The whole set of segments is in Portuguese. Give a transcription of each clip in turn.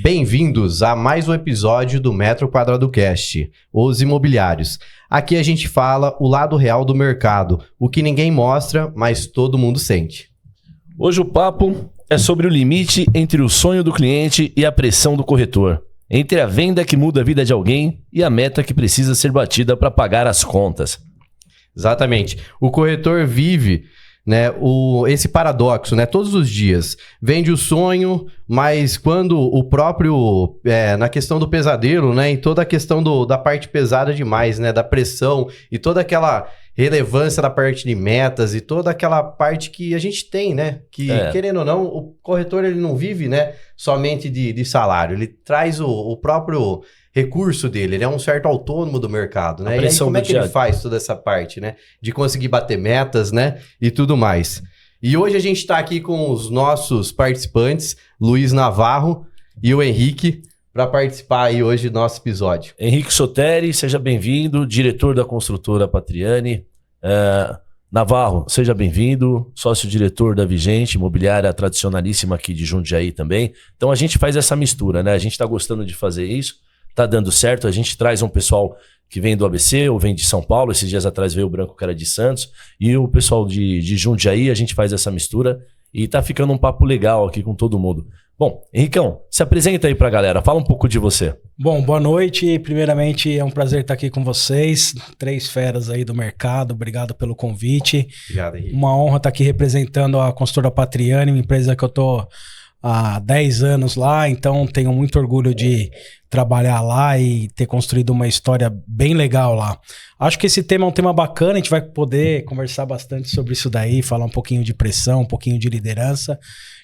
Bem-vindos a mais um episódio do Metro Quadrado Cast, os imobiliários. Aqui a gente fala o lado real do mercado, o que ninguém mostra, mas todo mundo sente. Hoje o papo é sobre o limite entre o sonho do cliente e a pressão do corretor. Entre a venda que muda a vida de alguém e a meta que precisa ser batida para pagar as contas. Exatamente. O corretor vive, né, esse paradoxo, né, todos os dias. Vende o sonho, mas quando o próprio, na questão do pesadelo, né, e toda a questão da parte pesada demais, né, da pressão e toda aquela relevância da parte de metas e toda aquela parte que a gente tem, né, que querendo ou não, o corretor ele não vive, né, somente de salário, ele traz o próprio recurso dele, ele é um certo autônomo do mercado, né? E aí como é que ele faz toda essa parte, né? De conseguir bater metas, né? E tudo mais. E hoje a gente está aqui com os nossos participantes, Luiz Navarro e o Henrique, para participar aí hoje do nosso episódio. Henrique Soteri, seja bem-vindo, diretor da construtora Patriani. Navarro, seja bem-vindo, sócio-diretor da Vigente, imobiliária tradicionalíssima aqui de Jundiaí também. Então a gente faz essa mistura, né? A gente está gostando de fazer isso. Tá dando certo, a gente traz um pessoal que vem do ABC ou vem de São Paulo, esses dias atrás veio o Branco, que era de Santos, e o pessoal de Jundiaí, a gente faz essa mistura e tá ficando um papo legal aqui com todo mundo. Bom, Henricão, se apresenta aí pra galera, fala um pouco de você. Bom, boa noite, primeiramente é um prazer estar aqui com vocês, 3 feras aí do mercado, obrigado pelo convite. Obrigado, Henrique. Uma honra estar aqui representando a construtora Patriani, uma empresa que eu tô há 10 anos lá, então tenho muito orgulho de trabalhar lá e ter construído uma história bem legal lá. Acho que esse tema é um tema bacana, a gente vai poder conversar bastante sobre isso daí, falar um pouquinho de pressão, um pouquinho de liderança.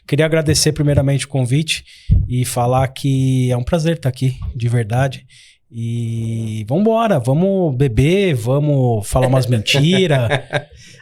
Queria agradecer primeiramente o convite e falar que é um prazer estar aqui, de verdade. E vamos embora, vamos beber, vamos falar umas mentiras.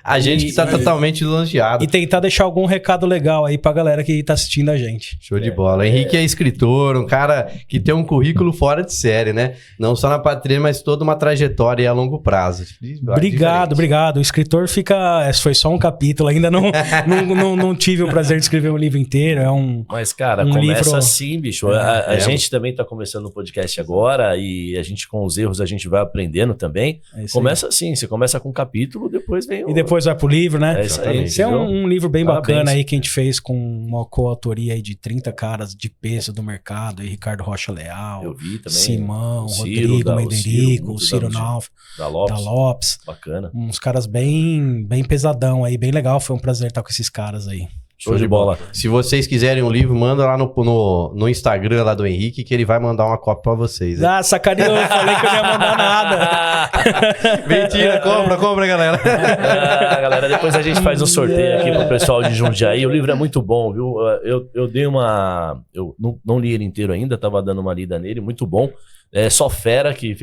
A gente que tá totalmente lisonjeado. E tentar deixar algum recado legal aí pra galera que tá assistindo a gente. Show de bola. Henrique é escritor, um cara que tem um currículo fora de série, né? Não só na Patriani, mas toda uma trajetória a longo prazo. Obrigado. O escritor fica... Foi só um capítulo, ainda não tive o prazer de escrever um livro inteiro. Mas, cara, começa livro... assim, bicho. A gente também tá começando o podcast agora e a gente, com os erros, a gente vai aprendendo também. Começa assim, você começa com um capítulo, depois vem E depois vai pro livro, né? É isso aí. Esse é um livro bem bacana aí que a gente fez com uma coautoria aí de 30 caras de peso do mercado, aí Ricardo Rocha Leal, eu vi também. Simão, Rodrigo Mederico, Ciro Nauf, da Lopes. Bacana. Uns caras bem pesadão aí, bem legal. Foi um prazer estar com esses caras aí. Show de bola. Se vocês quiserem um livro, manda lá no Instagram lá do Henrique, que ele vai mandar uma cópia pra vocês. Ah, sacaneou, eu falei que eu não ia mandar nada. Mentira, compra, galera. Galera, depois a gente faz um sorteio aqui pro pessoal de Jundiaí. O livro é muito bom, viu? Eu dei uma... Eu não li ele inteiro ainda, tava dando uma lida nele, muito bom. É só fera que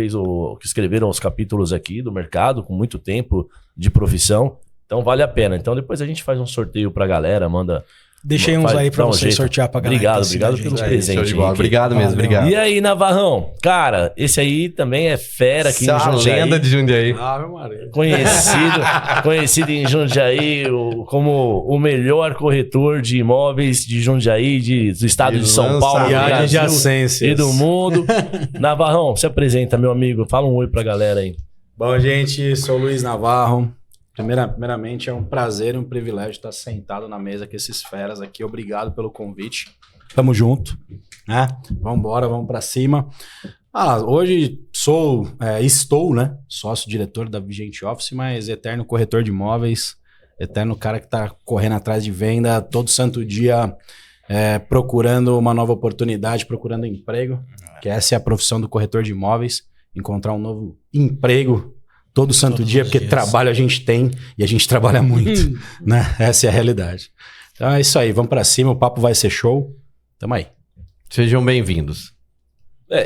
escreveram os capítulos aqui do mercado, com muito tempo de profissão. Então vale a pena. Então depois a gente faz um sorteio pra galera, manda... Deixei uns aí pra você sortear pra galera. Obrigado pelo presente. Obrigado mesmo, obrigado. E aí, Navarrão? Cara, esse aí também é fera aqui em Jundiaí. Lenda de Jundiaí. Conhecido em Jundiaí como o melhor corretor de imóveis de Jundiaí, do estado de São Paulo, do Brasil e do mundo. Navarrão, se apresenta, meu amigo. Fala um oi pra galera aí. Bom, gente, sou o Luiz Navarro. Primeiramente, é um prazer e um privilégio estar sentado na mesa com esses feras aqui. Obrigado pelo convite. Tamo junto, né? Vamos embora, vamos pra cima. Hoje estou, né? Sócio-diretor da Vigente Office, mas eterno corretor de imóveis, eterno cara que tá correndo atrás de venda todo santo dia, procurando uma nova oportunidade, procurando emprego, que essa é a profissão do corretor de imóveis, encontrar um novo emprego todo santo dia, porque trabalho a gente tem e a gente trabalha muito, né? Essa é a realidade. Então é isso aí, vamos pra cima, o papo vai ser show. Tamo aí. Sejam bem-vindos.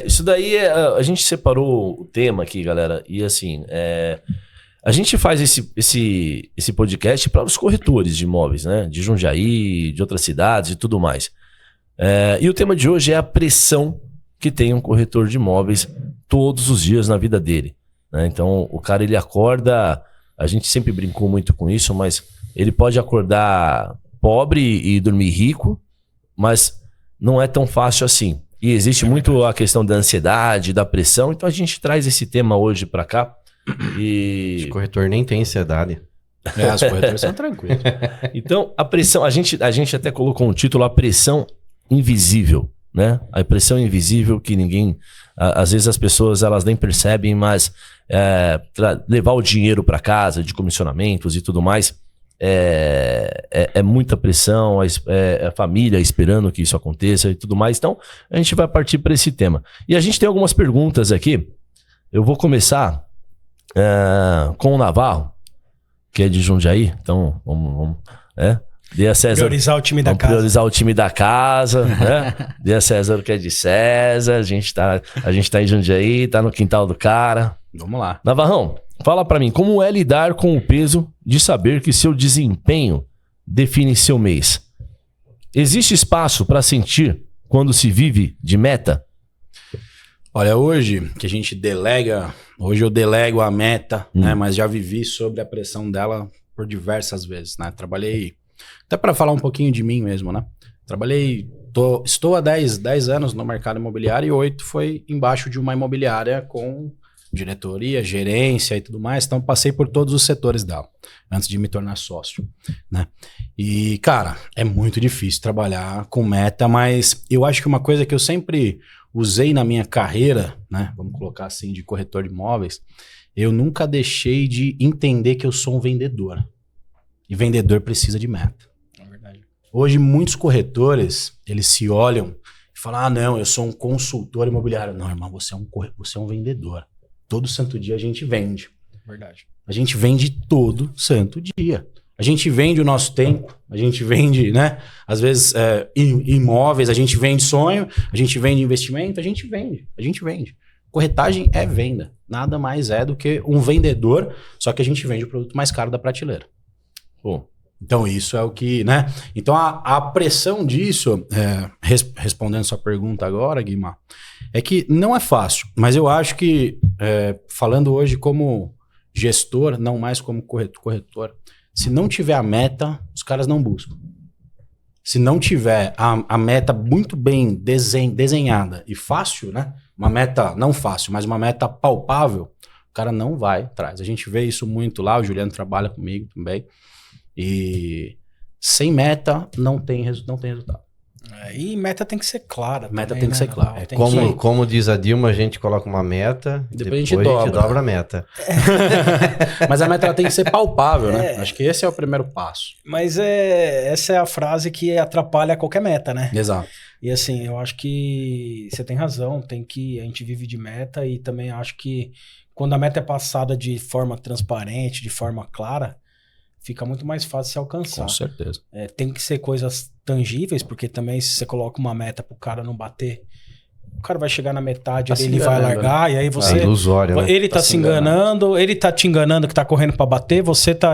Isso daí, a gente separou o tema aqui, galera, e assim, a gente faz esse podcast para os corretores de imóveis, né? De Jundiaí, de outras cidades e tudo mais. E o tema de hoje é a pressão que tem um corretor de imóveis todos os dias na vida dele. Né? Então, o cara, ele acorda... A gente sempre brincou muito com isso, mas ele pode acordar pobre e dormir rico, mas não é tão fácil assim. E existe muito a questão da ansiedade, da pressão. Então a gente traz esse tema hoje para cá. E O corretor nem tem ansiedade. As corretoras são tranquilos. então a pressão, a gente até colocou um título, a pressão invisível, né? A pressão invisível que ninguém, às vezes as pessoas elas nem percebem, mas levar o dinheiro para casa de comissionamentos e tudo mais é muita pressão, a família esperando que isso aconteça e tudo mais. Então a gente vai partir para esse tema. E a gente tem algumas perguntas aqui. Eu vou começar com o Navarro, que é de Jundiaí. Então vamos dê a César. Priorizar o time da casa. Priorizar o time da casa, né? Dê a César o que é de César. A gente tá em Jundiaí, tá no quintal do cara. Vamos lá. Navarrão, fala pra mim, como é lidar com o peso de saber que seu desempenho define seu mês? Existe espaço pra sentir quando se vive de meta? Olha, hoje que a gente hoje eu delego a meta, né? Mas já vivi sob a pressão dela por diversas vezes, né? Trabalhei, até para falar um pouquinho de mim mesmo, né? Estou há 10 anos no mercado imobiliário e 8 foi embaixo de uma imobiliária com diretoria, gerência e tudo mais. Então passei por todos os setores dela antes de me tornar sócio, né? E, cara, é muito difícil trabalhar com meta, mas eu acho que uma coisa que eu sempre usei na minha carreira, né? Vamos colocar assim, de corretor de imóveis, eu nunca deixei de entender que eu sou um vendedor. E vendedor precisa de meta. É verdade. Hoje, muitos corretores, eles se olham e falam, não, eu sou um consultor imobiliário. Não, irmão, você é um vendedor. Todo santo dia a gente vende. Verdade. A gente vende todo santo dia. A gente vende o nosso tempo, a gente vende, né? Às vezes imóveis, a gente vende sonho, a gente vende investimento, a gente vende. Corretagem é venda. Nada mais é do que um vendedor, só que a gente vende o produto mais caro da prateleira. Bom, então isso é o que, né? Então a pressão disso, respondendo sua pergunta agora, Guimar, é que não é fácil, mas eu acho que, falando hoje como gestor, não mais como corretor, se não tiver a meta, os caras não buscam. Se não tiver a meta muito bem desenhada e fácil, né? Uma meta não fácil, mas uma meta palpável, o cara não vai atrás. A gente vê isso muito lá, o Juliano trabalha comigo também. E sem meta não tem resultado. E meta tem que ser clara. Meta também, tem que ser clara. Como diz a Dilma, a gente coloca uma meta, Depois a a gente dobra a meta. Mas a meta ela tem que ser palpável, né? Acho que esse é o primeiro passo. Mas essa é a frase que atrapalha qualquer meta, né? Exato. E assim, eu acho que você tem razão, a gente vive de meta e também acho que quando a meta é passada de forma transparente, de forma clara, fica muito mais fácil se alcançar. Com certeza. Tem que ser coisas tangíveis, porque também se você coloca uma meta pro cara não bater, o cara vai chegar na metade, ele vai largar, e aí você... É ilusório, né? Ele tá se enganando, ele tá te enganando que tá correndo pra bater, você tá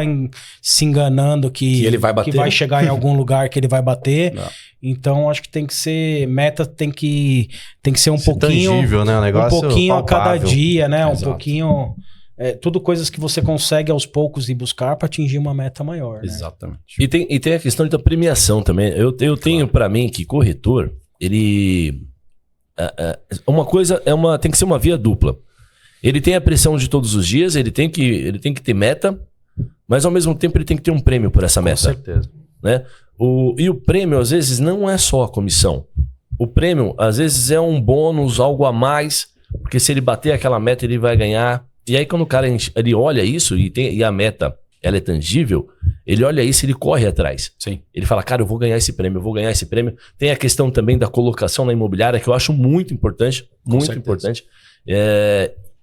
se enganando que ele vai bater. Que vai chegar em algum lugar que ele vai bater. Não. Então, acho que tem que ser... Meta tem que ser um pouquinho... Tangível, né? Um pouquinho a cada palpável. dia, né? Exato. Um pouquinho... tudo coisas que você consegue aos poucos ir buscar para atingir uma meta maior. Né? Exatamente. e tem a questão da premiação também. Eu tenho pra mim que corretor, ele... uma coisa tem que ser uma via dupla. Ele tem a pressão de todos os dias, ele tem que ter meta, mas ao mesmo tempo ele tem que ter um prêmio por essa meta. Com certeza. Né? E o prêmio, às vezes, não é só a comissão. O prêmio, às vezes, é um bônus, algo a mais, porque se ele bater aquela meta, ele vai ganhar. E aí, quando o cara ele olha isso e a meta ela é tangível, ele olha isso e ele corre atrás. Sim. Ele fala, cara, eu vou ganhar esse prêmio, eu vou ganhar esse prêmio. Tem a questão também da colocação na imobiliária, que eu acho muito importante, muito certeza. importante.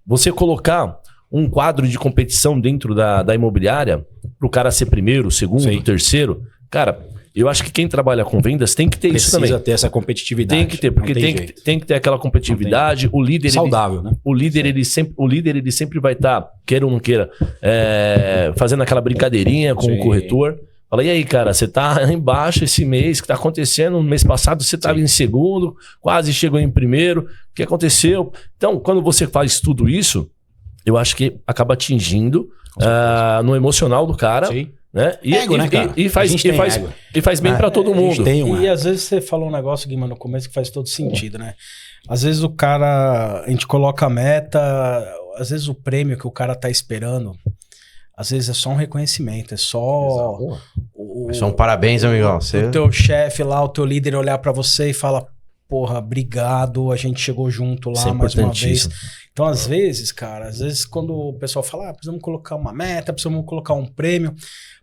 Você colocar um quadro de competição dentro da imobiliária, para o cara ser primeiro, segundo, Sim. terceiro. Cara, eu acho que quem trabalha com vendas tem que ter isso também. Precisa ter essa competitividade. Tem que ter, porque Não tem que ter aquela competitividade. O líder... Saudável, né? O líder, ele sempre vai estar, queira ou não queira, fazendo aquela brincadeirinha com Sim. o corretor. Fala, e aí, cara, você tá embaixo esse mês, o que tá acontecendo? No mês passado você estava em segundo, quase chegou em primeiro. O que aconteceu? Então, quando você faz tudo isso, eu acho que acaba atingindo no emocional do cara. Sim. Né? Ego, né, cara? E faz bem pra todo mundo. E às vezes você falou um negócio, Guima, no começo que faz todo sentido, né? Às vezes o cara, a gente coloca a meta, às vezes o prêmio que o cara tá esperando, às vezes é só um reconhecimento, é só... São parabéns, amigão. O teu chefe lá, o teu líder olhar pra você e falar, porra, obrigado, a gente chegou junto lá mais uma vez. Então, às vezes, cara, quando o pessoal fala, precisamos colocar uma meta, precisamos colocar um prêmio,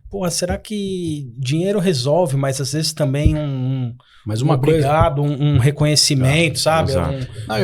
porra, será que dinheiro resolve, mas às vezes também mas uma obrigado, um reconhecimento, sabe?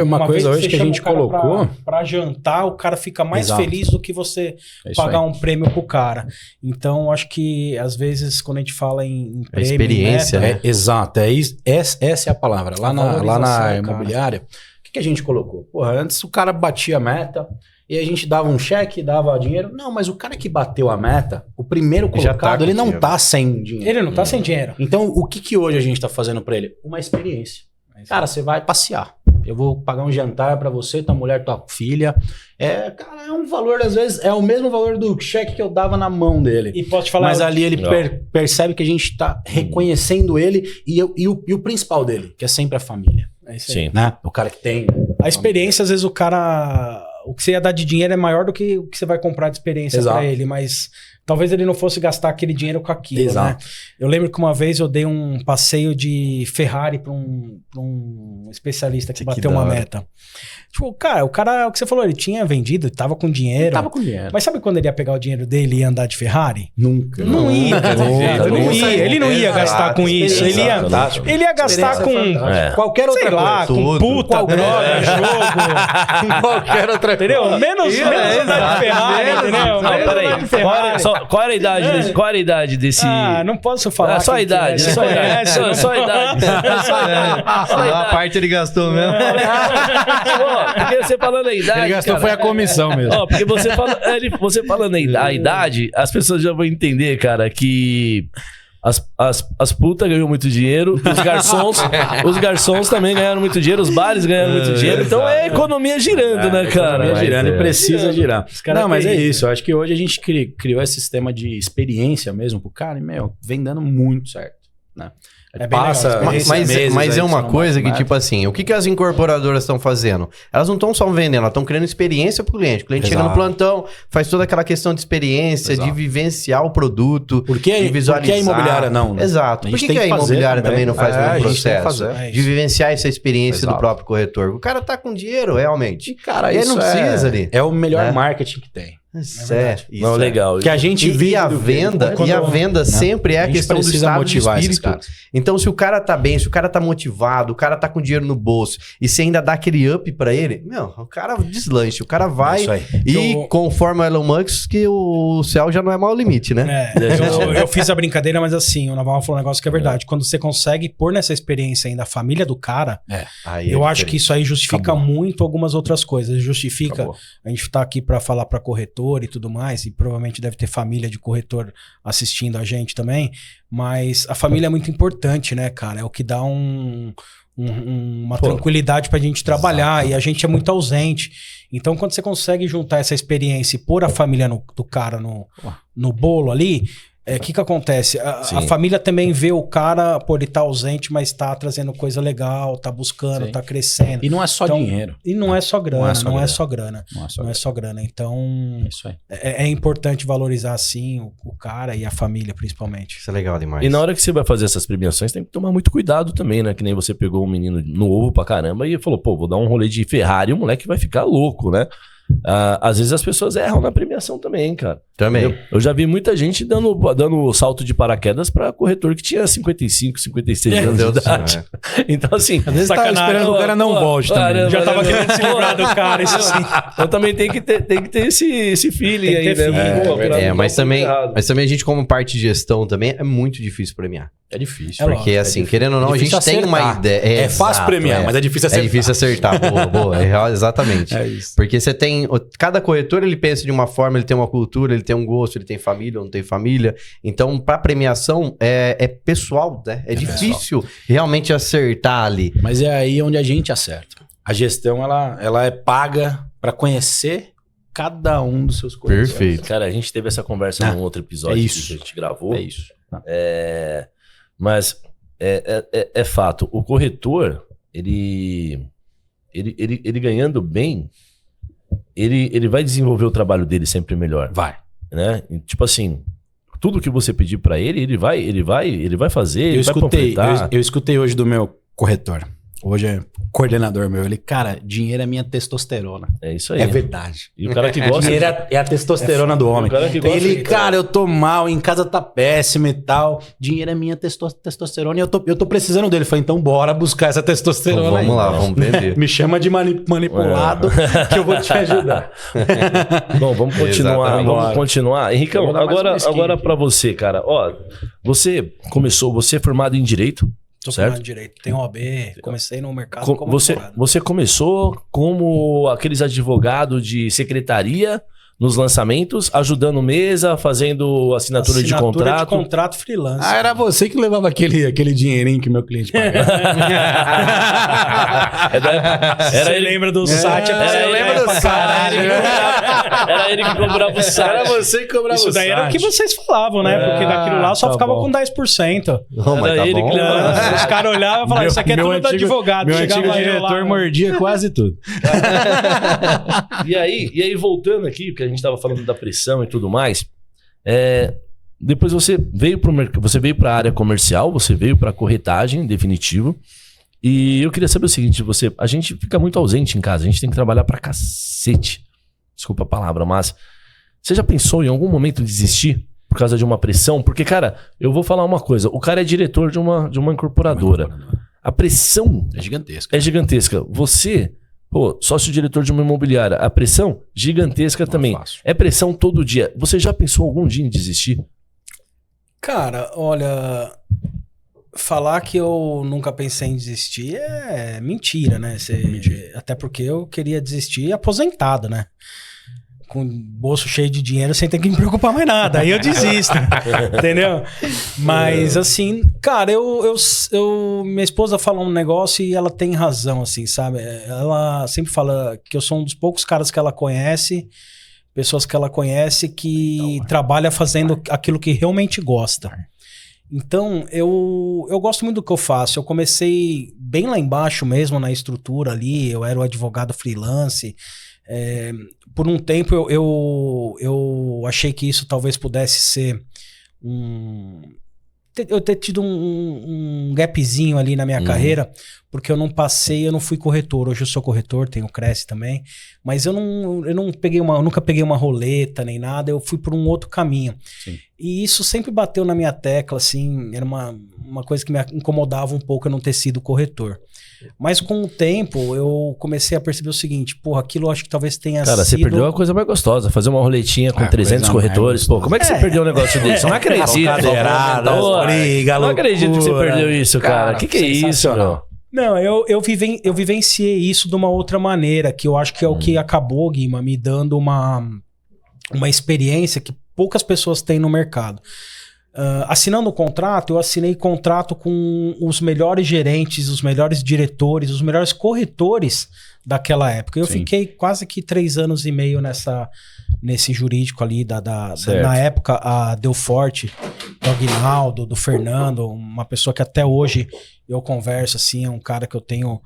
Uma coisa hoje que a gente colocou... Pra jantar, o cara fica mais feliz do que você pagar um prêmio pro cara. Então, acho que às vezes quando a gente fala em prêmio... experiência, meta, né? Exato, essa é a palavra. Lá na imobiliária, o que a gente colocou? Porra, antes o cara batia a meta... E a gente dava um cheque, dava dinheiro. Não, mas o cara que bateu a meta, o primeiro colocado, ele não tá sem dinheiro. Ele não tá sem dinheiro. Então, o que hoje a gente tá fazendo pra ele? Uma experiência. Cara, você vai passear. Eu vou pagar um jantar pra você, tua mulher, tua filha. Cara, é um valor, às vezes, é o mesmo valor do cheque que eu dava na mão dele. E posso te falar... Mas ali ele percebe que a gente tá reconhecendo ele e o principal dele, que é sempre a família. É isso aí. Sim. Né? O cara que tem... A experiência, às vezes, o cara... O que você ia dar de dinheiro é maior do que o que você vai comprar de experiência pra ele, mas talvez ele não fosse gastar aquele dinheiro com aquilo, Exato. né? Eu lembro que uma vez eu dei um passeio de Ferrari pra um especialista que bateu uma meta. Tipo, o cara, o que você falou, ele tinha vendido, tava com dinheiro. Mas sabe quando ele ia pegar o dinheiro dele e ia andar de Ferrari? Nunca. Não ia. Ele não ia gastar com isso. Ele ia gastar com qualquer outra coisa. Com puta, droga, jogo. Qualquer outra coisa. Entendeu? Menos andar de Ferrari, entendeu? Não, peraí. Qual era a idade desse... Ah, não posso falar. Só a idade. Só a idade. A parte ele gastou mesmo. Porque você falando a idade... Ele gastou, foi a comissão mesmo. Porque você falando a idade, as pessoas já vão entender, cara, que... As putas ganham muito dinheiro, os garçons também ganharam muito dinheiro, os bares ganharam muito dinheiro. Então é a economia girando, né, cara? Economia girando e precisa girar. Não, mas é isso. Eu acho que hoje a gente criou esse sistema de experiência mesmo pro cara e, vem dando muito certo, né? Passa mas é uma coisa que, tipo assim, o que as incorporadoras estão fazendo? Elas não estão só vendendo, elas estão criando experiência pro cliente. O cliente chega no plantão, faz toda aquela questão de experiência, de vivenciar o produto, de visualizar. Por que a imobiliária não? Né? Exato. Por que a imobiliária também não faz o mesmo processo? De vivenciar essa experiência do próprio corretor. O cara tá com dinheiro, realmente. E, cara, ele não precisa ali. É o melhor marketing que tem. Não, legal. Que a gente vive. E a venda sempre é a questão do estado de espírito. Então, se o cara tá bem, se o cara tá motivado, o cara tá com dinheiro no bolso, e você ainda dá aquele up pra ele, o cara deslanche, o cara vai conforme o Elon Musk, que o céu já não é mais o limite, né? Eu fiz a brincadeira, mas assim, o Navarro falou um negócio que é verdade. Quando você consegue pôr nessa experiência ainda a família do cara, eu acho que isso aí justifica muito algumas outras coisas. Justifica, a gente tá aqui pra falar pra corretor e tudo mais, e provavelmente deve ter família de corretor assistindo a gente também, mas a família é muito importante, né, cara? É o que dá uma tranquilidade pra gente trabalhar, e a gente é muito ausente. Então, quando você consegue juntar essa experiência e pôr a família do cara no bolo ali, o que acontece? A família também vê o cara, ele tá ausente, mas tá trazendo coisa legal, tá buscando, tá crescendo. E não é só dinheiro. E não é só grana, não é só grana. Então, isso aí. É importante valorizar, assim, o cara e a família, principalmente. Isso é legal demais. E na hora que você vai fazer essas premiações, tem que tomar muito cuidado também, né? Que nem você pegou um menino novo pra caramba e falou, vou dar um rolê de Ferrari, o moleque vai ficar louco, né? Às vezes as pessoas erram na premiação também, cara. Também. Eu já vi muita gente dando salto de paraquedas pra corretor que tinha 55, 56 anos de idade. Então, assim... Às vezes tá esperando que o cara não volte também. Já tava querendo se livrar do cara, isso sim. Então também tem que ter esse feeling aí, né? Mas também a gente, como parte de gestão também, é muito difícil premiar. É difícil. Porque, assim, querendo ou não, a gente tem uma ideia. É fácil premiar, mas é difícil acertar. É difícil acertar. Boa, exatamente. É isso. Porque você tem... Cada corretor, ele pensa de uma forma, ele tem uma cultura, ele tem um gosto, ele tem família ou não tem família. Então, pra premiação, é pessoal, né? É difícil realmente acertar ali. Mas é aí onde a gente acerta. A gestão, ela é paga pra conhecer cada um dos seus corretores. Perfeito. Cara, a gente teve essa conversa num outro episódio isso. que a gente gravou. É isso. Mas é fato. O corretor, ele ganhando bem, ele vai desenvolver o trabalho dele sempre melhor. Vai. Né? E, tipo assim, tudo que você pedir pra ele, ele vai fazer, Eu vai panfletar. eu escutei hoje do meu corretor. Hoje é coordenador meu. Ele, cara, dinheiro é minha testosterona. É isso aí. É verdade. E o cara que gosta... Dinheiro é a testosterona do homem. O cara que gosta Ele, de- cara, eu tô mal, em casa tá péssimo e tal. Dinheiro é minha testosterona e eu tô precisando dele. Eu falei, então bora buscar essa testosterona Então, vamos aí. lá, vamos vender. Me chama de manipulado que eu vou te ajudar. Bom, vamos continuar. Exatamente. Vamos continuar. Henricão, Eu vou dar mais um esquinho agora aqui. pra você, cara. Ó, você é formado em Direito, Tô certo? formado em direito. Tenho OAB, comecei no mercado como advogado. Você começou como aqueles advogados de secretaria nos lançamentos, ajudando mesa, fazendo assinatura de contrato. de contrato freelance. Ah, era você que levava aquele dinheirinho que meu cliente pagava. Era ele. lembra do site? eu lembro do caralho. Era ele que comprava o site. você que cobrava Isso daí era o que vocês falavam, né? Porque daquilo lá só tá ficava bom. com 10%. Não, mas Era tá ele bom. que levava. Os caras olhavam e falavam, isso aqui é tudo do advogado. Meu Chegava antigo eu diretor lá, mordia quase tudo. E aí, voltando aqui, porque a gente tava falando da pressão e tudo mais, depois você veio para a área comercial, você veio para corretagem, definitivo. E eu queria saber o seguinte, a gente fica muito ausente em casa, a gente tem que trabalhar pra cacete. Desculpa a palavra, mas você já pensou em algum momento desistir por causa de uma pressão? Porque, cara, eu vou falar uma coisa, o cara é diretor de uma incorporadora. A pressão É gigantesco. é gigantesca. Você, sócio-diretor de uma imobiliária, a pressão gigantesca também. fácil. É pressão todo dia. Você já pensou algum dia em desistir? Cara, olha, falar que eu nunca pensei em desistir é mentira, né? Até porque eu queria desistir aposentado, né? Com o bolso cheio de dinheiro sem ter que me preocupar mais nada. Aí eu desisto, entendeu? Mas assim, cara, minha esposa fala um negócio e ela tem razão, assim, sabe? Ela sempre fala que eu sou um dos poucos caras que ela conhece, pessoas que ela conhece que trabalha fazendo aquilo que realmente gosta. Então, eu gosto muito do que eu faço. Eu comecei bem lá embaixo mesmo, na estrutura ali. Eu era o advogado freelance. Por um tempo, eu achei que isso talvez pudesse ser eu ter tido um gapzinho ali na minha carreira, porque eu não fui corretor. Hoje eu sou corretor, tenho Cresce também, mas eu nunca peguei uma roleta nem nada, eu fui por um outro caminho. Sim. E isso sempre bateu na minha tecla, assim, era uma coisa que me incomodava um pouco eu não ter sido corretor. Mas com o tempo, eu comecei a perceber o seguinte, porra, aquilo eu acho que talvez tenha Cara, sido... você perdeu a coisa mais gostosa, fazer uma roletinha com 300 coisa corretores. mais Pô, como é que você perdeu um negócio desse? Eu não acredito. Cadeirada, Pô, briga, não acredito que você loucura. perdeu isso, cara. Que é isso, sensacional. meu? Não, eu vivenciei isso de uma outra maneira, que eu acho que é o que acabou, Guima, me dando uma experiência que poucas pessoas têm no mercado. Assinando o contrato, eu assinei contrato com os melhores gerentes, os melhores diretores, os melhores corretores daquela época. Eu Sim. fiquei quase que 3 anos e meio nesse jurídico ali, Certo. na época, a Delforte, do Aguinaldo, do Fernando, uma pessoa que até hoje eu converso, assim, é um cara que eu tenho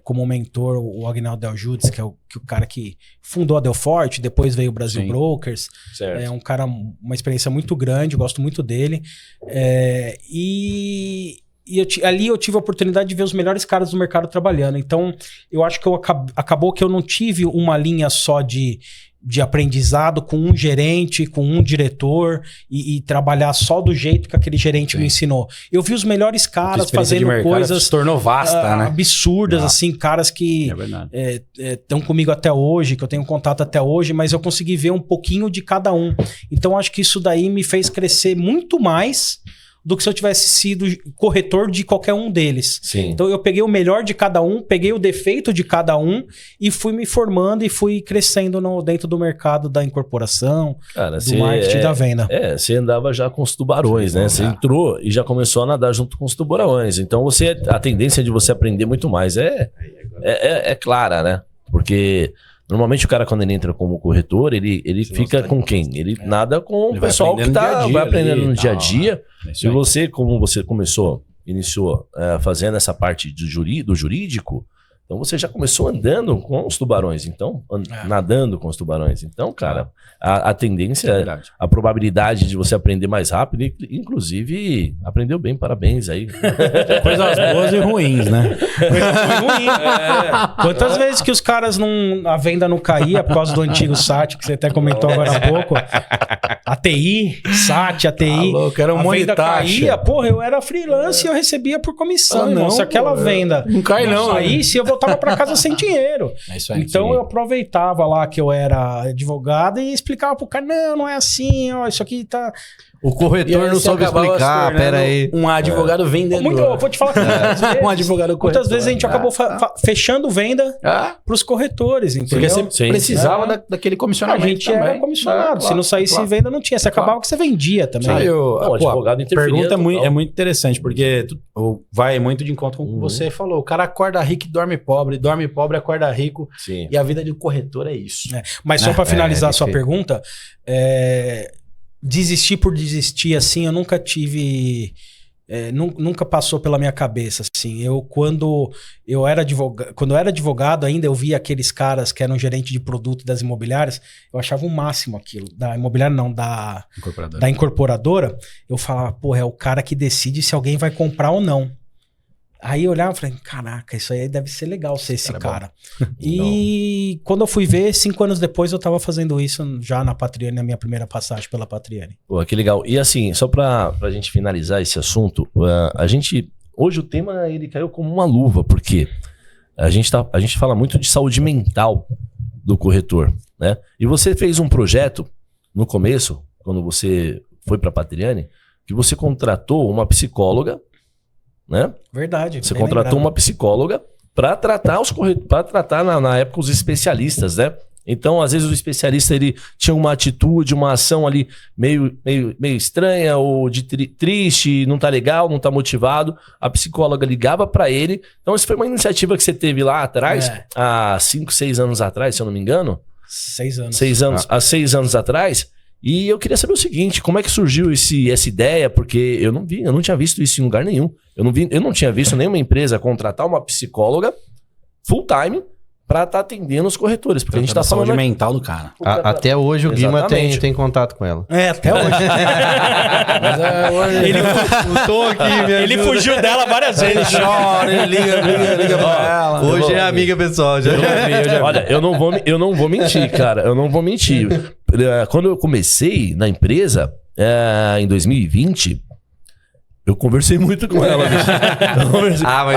como mentor, o Aguinaldo Del Judice, que é o cara que fundou a Delforte, depois veio o Brasil Sim. Brokers. Certo. É um cara, uma experiência muito grande, gosto muito dele. Ali eu tive a oportunidade de ver os melhores caras do mercado trabalhando. Então, eu acho que acabou que eu não tive uma linha só de aprendizado com um gerente, com um diretor e trabalhar só do jeito que aquele gerente Sim. me ensinou. Eu vi os melhores caras experiência de fazendo mercado coisas se tornou vasta, né? absurdas, assim, caras que É verdade. estão comigo até hoje, que eu tenho contato até hoje, mas eu consegui ver um pouquinho de cada um. Então, acho que isso daí me fez crescer muito mais do que se eu tivesse sido corretor de qualquer um deles. Sim. Então, eu peguei o melhor de cada um, peguei o defeito de cada um e fui me formando e fui crescendo dentro do mercado da incorporação, Cara, do marketing e da venda. Você andava já com os tubarões, né? Você entrou e já começou a nadar junto com os tubarões. Então, a tendência de você aprender muito mais é clara, né? Porque Normalmente o cara, quando ele entra como corretor, ele fica com quem? Ele nada com o pessoal que vai aprendendo no dia a dia. E você, como você iniciou fazendo essa parte do jurídico, então você já começou andando com os tubarões, então, nadando com os tubarões. Então, cara, a tendência, a probabilidade de você aprender mais rápido, inclusive, aprendeu bem, parabéns aí. Coisas boas e ruins, né? Foi ruim. Quantas vezes que os caras a venda não caía por causa do antigo SAT, que você até comentou agora há pouco. ATI, SAT, ATI. Louco, era um monte de venda taxa. caía, porra, eu era freelance e eu recebia por comissão, irmão. Se aquela venda não cai não. Aí, se eu voltava pra casa sem dinheiro. É isso aí, então eu aproveitava lá que eu era advogado e explicava pro cara, não é assim, ó, isso aqui tá... O corretor não soube explicar, pera aí. Um advogado vendedor. Eu vou te falar que muitas vezes, um advogado corretor. Muitas vezes a gente acabou fechando venda pros corretores, entendeu? Porque você precisava daquele comissionamento. A gente era comissionado. Se não saísse venda, não tinha. Se acabava que você vendia também. O advogado interferia. Pergunta é muito interessante, porque vai muito de encontro com o que você falou. O cara acorda rico e dorme pobre, acorda rico. Sim. E a vida de corretor é isso. Mas só para finalizar a sua pergunta, desistir por desistir, assim, eu nunca tive... nunca passou pela minha cabeça, assim. Quando eu era advogado ainda, eu via aqueles caras que eram gerente de produto das imobiliárias, eu achava o máximo aquilo. Da imobiliária não, da incorporadora. Eu falava, porra, é o cara que decide se alguém vai comprar ou não. Aí eu olhava e falei, caraca, isso aí deve ser legal ser esse cara. E quando eu fui ver, 5 anos depois eu tava fazendo isso já na Patriani, na minha primeira passagem pela Patriani. Pô, que legal. E assim, só pra gente finalizar esse assunto, hoje o tema ele caiu como uma luva, porque a gente fala muito de saúde mental do corretor, né? E você fez um projeto no começo, quando você foi pra Patriani, que você contratou uma psicóloga, né? Verdade. Você contratou uma psicóloga para tratar na época os especialistas, né? Então, às vezes o especialista ele tinha uma atitude, uma ação ali meio estranha ou de triste, não tá legal, não tá motivado. A psicóloga ligava para ele. Então, isso foi uma iniciativa que você teve lá atrás, há 5, 6 anos atrás, se eu não me engano. 6 anos. 6 anos, há 6 anos atrás. E eu queria saber o seguinte, como é que surgiu essa ideia? Porque eu não tinha visto isso em lugar nenhum. Eu não tinha visto nenhuma empresa contratar uma psicóloga full time para estar atendendo os corretores. Porque a gente tá falando saúde mental do cara. Até hoje o Guima tem contato com ela. Até hoje. Ele fugiu dela várias vezes. Ele chora, ele liga pra ela. Hoje é amiga pessoal. Olha, eu não vou mentir, cara. Eu não vou mentir. Quando eu comecei na empresa, em 2020... Eu conversei muito com ela.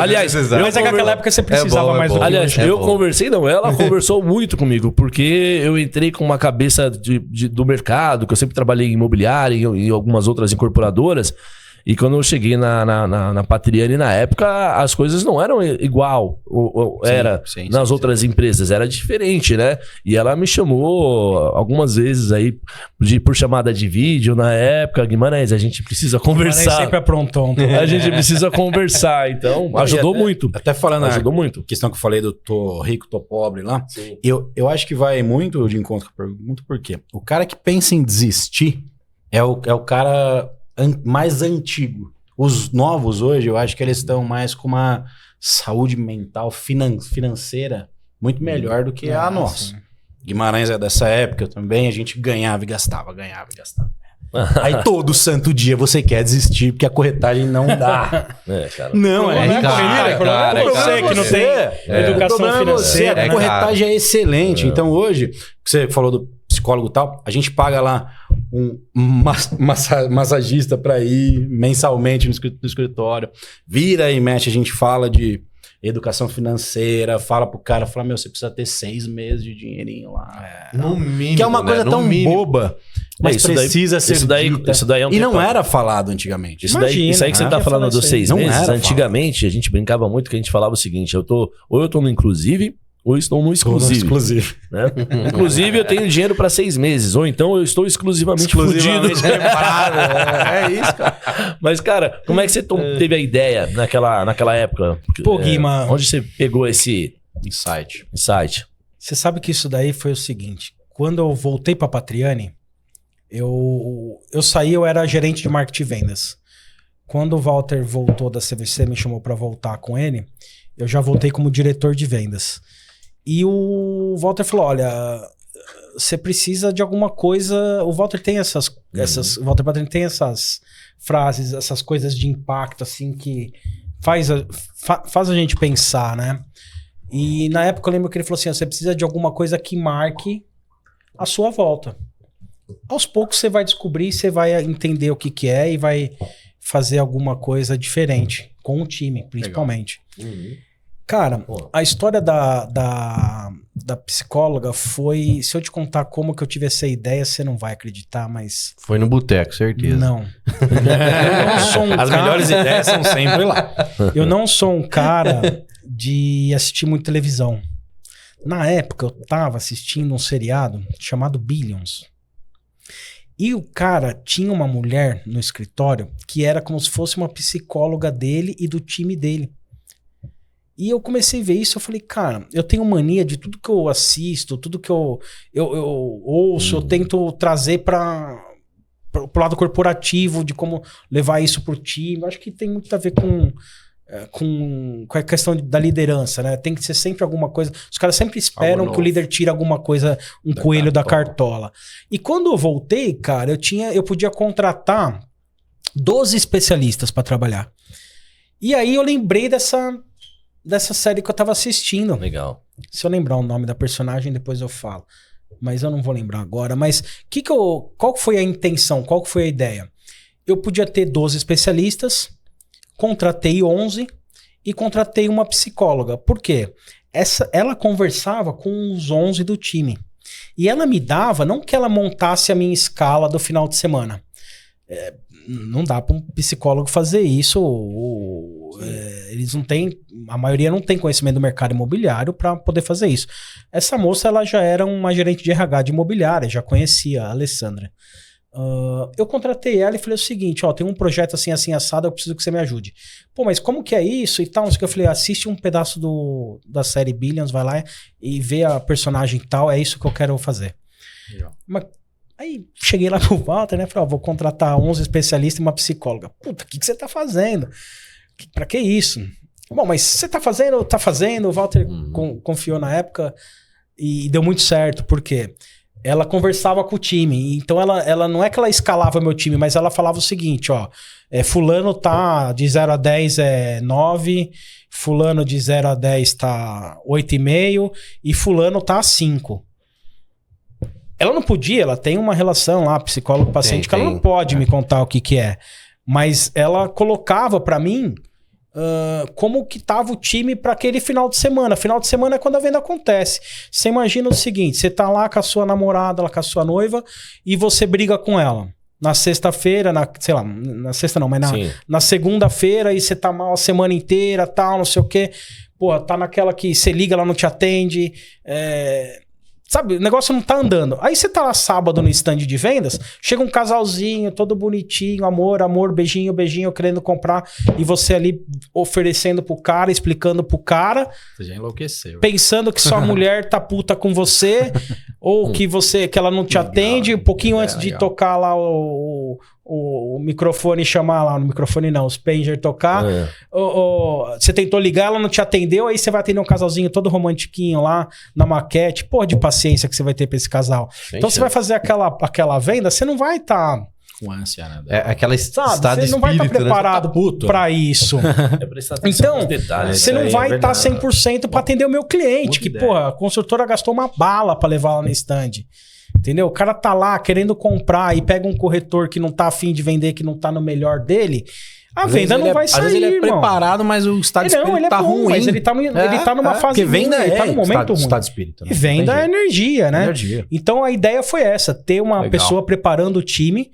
Aliás, mas naquela época você precisava mais do que aliás, eu conversei, ela conversou muito comigo, porque eu entrei com uma cabeça do mercado, que eu sempre trabalhei em imobiliária e em algumas outras incorporadoras. E quando eu cheguei na Patriani, na época, as coisas não eram igual nas outras empresas, era diferente, né? E ela me chamou algumas vezes aí por chamada de vídeo na época. Guimarães, a gente precisa conversar. Guimarães sempre aprontou. A gente precisa conversar, então ajudou muito. Até falando ajudou muito. Questão que eu falei do tô rico, tô pobre lá. Eu acho que vai muito de encontro com a pergunta, por quê? O cara que pensa em desistir é o cara... mais antigo. Os novos hoje, eu acho que eles estão mais com uma saúde mental financeira muito melhor do que a nossa. Guimarães é dessa época também, a gente ganhava e gastava. Aí todo santo dia você quer desistir porque a corretagem não dá. Cara. Não, cara, você que não tem educação financeira. A corretagem é excelente. Então hoje, você falou do psicólogo e tal, a gente paga lá um massagista para ir mensalmente no escritório. Vira e mexe, a gente fala de educação financeira, fala pro cara, fala, você precisa ter 6 meses de dinheirinho lá. No mínimo, que é uma coisa tão boba, mas precisa ser dita. Isso daí é um e não era falado antigamente. Isso aí que você tá falando dos 6 meses, antigamente a gente brincava muito que a gente falava o seguinte, eu tô no inclusive, ou estou no exclusivo. Né? Inclusive, eu tenho dinheiro para 6 meses. Ou então eu estou exclusivamente fudido. É isso, cara. Mas, cara, como é que você teve a ideia naquela época? Pô, Guima... Onde você pegou esse insight? Você sabe que isso daí foi o seguinte. Quando eu voltei pra Patriani, eu saí, eu era gerente de marketing e vendas. Quando o Walter voltou da CVC, me chamou pra voltar com ele, eu já voltei como diretor de vendas. E o Walter falou, olha, você precisa de alguma coisa... O Walter tem o Walter Patriani tem essas frases, essas coisas de impacto, assim, que faz a gente pensar, né? E na época eu lembro que ele falou assim, você precisa de alguma coisa que marque a sua volta. Aos poucos você vai descobrir, você vai entender o que é e vai fazer alguma coisa diferente com o time, principalmente. Cara, a história da psicóloga foi... Se eu te contar como que eu tive essa ideia, você não vai acreditar, mas... Foi no boteco, certeza. Não. Eu não sou um As melhores ideias são sempre lá. Eu não sou um cara de assistir muito televisão. Na época, eu tava assistindo um seriado chamado Billions. E o cara tinha uma mulher no escritório que era como se fosse uma psicóloga dele e do time dele. E eu comecei a ver isso, eu falei, cara, eu tenho mania de tudo que eu assisto, tudo que eu ouço, eu tento trazer para pro lado corporativo, de como levar isso pro time. Eu acho que tem muito a ver com a questão da liderança, né? Tem que ser sempre alguma coisa. Os caras sempre esperam que o líder tire alguma coisa, um coelho da cartola. E quando eu voltei, cara, eu podia contratar 12 especialistas para trabalhar. E aí eu lembrei dessa série que eu tava assistindo. Legal. Se eu lembrar o nome da personagem, depois eu falo. Mas eu não vou lembrar agora. Mas qual foi a intenção? Qual foi a ideia? Eu podia ter 12 especialistas, contratei 11 e contratei uma psicóloga. Por quê? Ela conversava com os 11 do time. E ela me dava, não que ela montasse a minha escala do final de semana. Não dá para um psicólogo fazer isso. Eles não têm, a maioria não tem conhecimento do mercado imobiliário para poder fazer isso. Essa moça, ela já era uma gerente de RH de imobiliária, já conhecia a Alessandra. Eu contratei ela e falei o seguinte, tem um projeto assim, assim, assado, eu preciso que você me ajude. Pô, mas como que é isso e tal? Eu falei, assiste um pedaço da série Billions, vai lá e vê a personagem e tal, é isso que eu quero fazer. Mas aí cheguei lá pro Walter, né? Falei, vou contratar 11 especialistas e uma psicóloga. Puta, o que você tá fazendo? Pra que isso? Bom, mas você tá fazendo? Tá fazendo. O Walter confiou na época e deu muito certo. Por quê? Ela conversava com o time. Então ela não é que ela escalava meu time, mas ela falava o seguinte, fulano tá de 0 a 10 é 9, fulano de 0 a 10 tá 8,5 e fulano tá 5. Ela não podia, ela tem uma relação lá, psicólogo-paciente, que ela não pode me contar o que é. Mas ela colocava pra mim como que tava o time para aquele final de semana. Final de semana é quando a venda acontece. Você imagina o seguinte, você tá lá com a sua namorada, lá com a sua noiva, e você briga com ela. Na sexta-feira, na sexta não, mas na segunda-feira, e você tá mal a semana inteira, tal, não sei o quê. Pô, tá naquela que você liga, ela não te atende, sabe, o negócio não tá andando. Aí você tá lá sábado no stand de vendas, chega um casalzinho, todo bonitinho, amor, beijinho, querendo comprar, e você ali oferecendo pro cara, explicando pro cara. Você já enlouqueceu. Pensando que sua mulher tá puta com você, ou que ela não te atende, um pouquinho antes de tocar lá o microfone, chamar lá, no microfone não, os pager tocar, você tentou ligar, ela não te atendeu, aí você vai atender um casalzinho todo romantiquinho lá, na maquete, porra de paciência que você vai ter pra esse casal. Então você vai fazer aquela venda, você não vai estar... Com ânsia, né? Aquela estado de espírito, você não vai estar preparado pra isso. Então, você não vai estar 100% pra atender o meu cliente, que, porra, a construtora gastou uma bala pra levar lá no stand. Entendeu? O cara tá lá querendo comprar e pega um corretor que não tá afim de vender, que não tá no melhor dele, a venda não vai sair, às vezes ele é preparado, mas o estado de espírito tá ruim. Mas ele tá numa fase ruim, ele tá num momento ruim. Estado de espírito, né? E venda é energia, né? Então a ideia foi essa, ter uma pessoa preparando o time,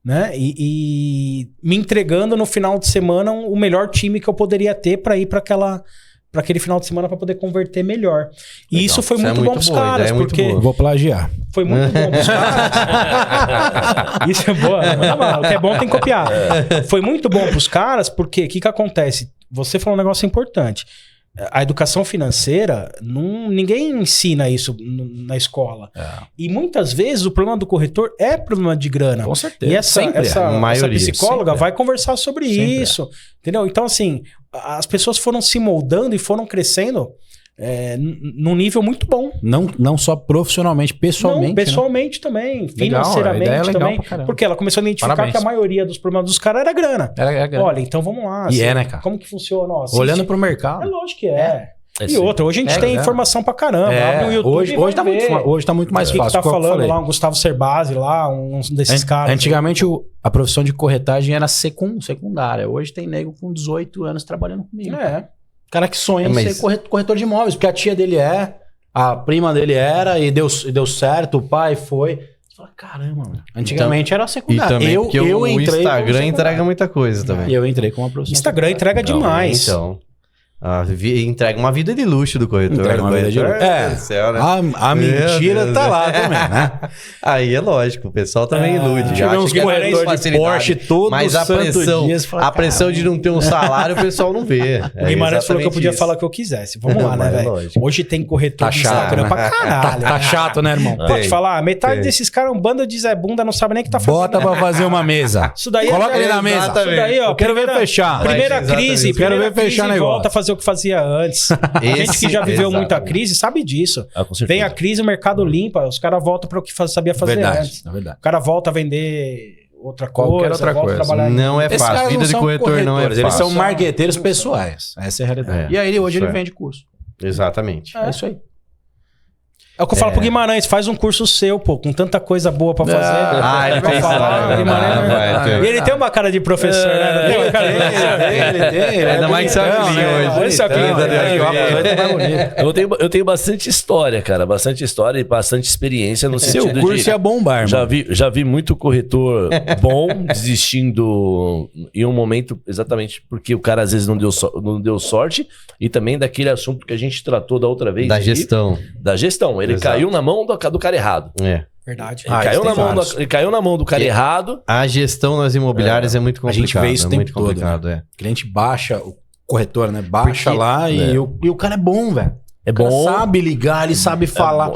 né? E me entregando no final de semana o melhor time que eu poderia ter para ir para aquele final de semana para poder converter melhor. E isso foi muito bom pros caras, porque... Vou plagiar. Foi muito bom pros caras. Isso é boa. O que é bom tem que copiar. Foi muito bom pros caras, porque o que acontece? Você falou um negócio importante. a educação financeira, ninguém ensina isso na escola. E muitas vezes o problema do corretor é problema de grana. Com certeza. E essa psicóloga vai conversar sobre Sempre isso. Entendeu? Então, assim, as pessoas foram se moldando e foram crescendo num nível muito bom. Não só profissionalmente, pessoalmente. Não, pessoalmente também, Legal, financeiramente a ideia é legal também. pra caramba. Porque ela começou a identificar Parabéns. que a maioria dos problemas dos caras era grana. Era Olha, então vamos lá. E né, cara? Como que funciona? Ó, Olhando pro mercado. É lógico que é. E sim. outra, hoje a gente tem informação pra caramba. Abre o YouTube e hoje tá muito mais o que fácil. tá falando lá, um Gustavo Cerbasi lá, um desses caras. Antigamente a profissão de corretagem era secundária. Hoje tem nego com 18 anos trabalhando comigo. Cara que sonha em ser corretor de imóveis, porque a tia dele a prima dele era, e deu certo, o pai foi. Você fala, caramba, mano. Antigamente era secundária. E também porque o entrei Instagram entrega muita coisa também. E eu entrei com uma profissão. Instagram entrega demais. Então. Entrega uma vida de luxo do corretor. Entrega uma vida de luxo. Céu, né? A mentira tá lá também, né? Aí é lógico, o pessoal também ilude. Tive uns corretores de Porsche todo mas a pressão de não ter um salário, o pessoal não vê. O Guimarães falou que eu podia falar o que eu quisesse. Vamos lá, né, velho? Hoje tem corretor de Instagram pra caralho. Tá chato, né, irmão? Pode falar, metade desses caras é um bando de Zé Bunda, não sabe nem o que tá fazendo. Bota pra fazer uma mesa. Isso daí Coloca ele na mesa. Isso daí, ó. Eu quero ver fechar. Primeira crise. Quero ver fechar negócio. Volta a fazer o que fazia antes. A gente que já viveu muita crise sabe disso. Vem a crise, o mercado limpa, os caras voltam para o que sabia fazer antes. É verdade. O cara volta a vender outra Qualquer coisa. outra coisa. Trabalhar não é fácil. Vida de corretor não é fácil. Eles são marqueteiros pessoais. Essa é a realidade. E aí hoje ele vende curso. Exatamente. É isso aí. É o que eu falo pro Guimarães, faz um curso seu, pô, com tanta coisa boa pra fazer. Ele vai falar. E ele tem uma cara de professor, né? Tem uma cara ele tem. Ainda mais que hoje. Esse aqui, eu tenho bastante história, cara. Bastante história e bastante experiência no sentido de... Seu curso ia bombar, irmão. Já vi muito corretor bom desistindo em um momento exatamente porque o cara às vezes não deu sorte e também daquele assunto que a gente tratou da outra vez. Da gestão. Ele caiu na mão do cara errado. Verdade. Ele caiu na mão do cara errado. A gestão nas imobiliárias é muito complicado. A gente vê isso o tempo todo. Né? O cliente baixa, o corretor, né? Baixa lá e o cara é bom, velho. É bom. Ele sabe ligar, ele sabe falar.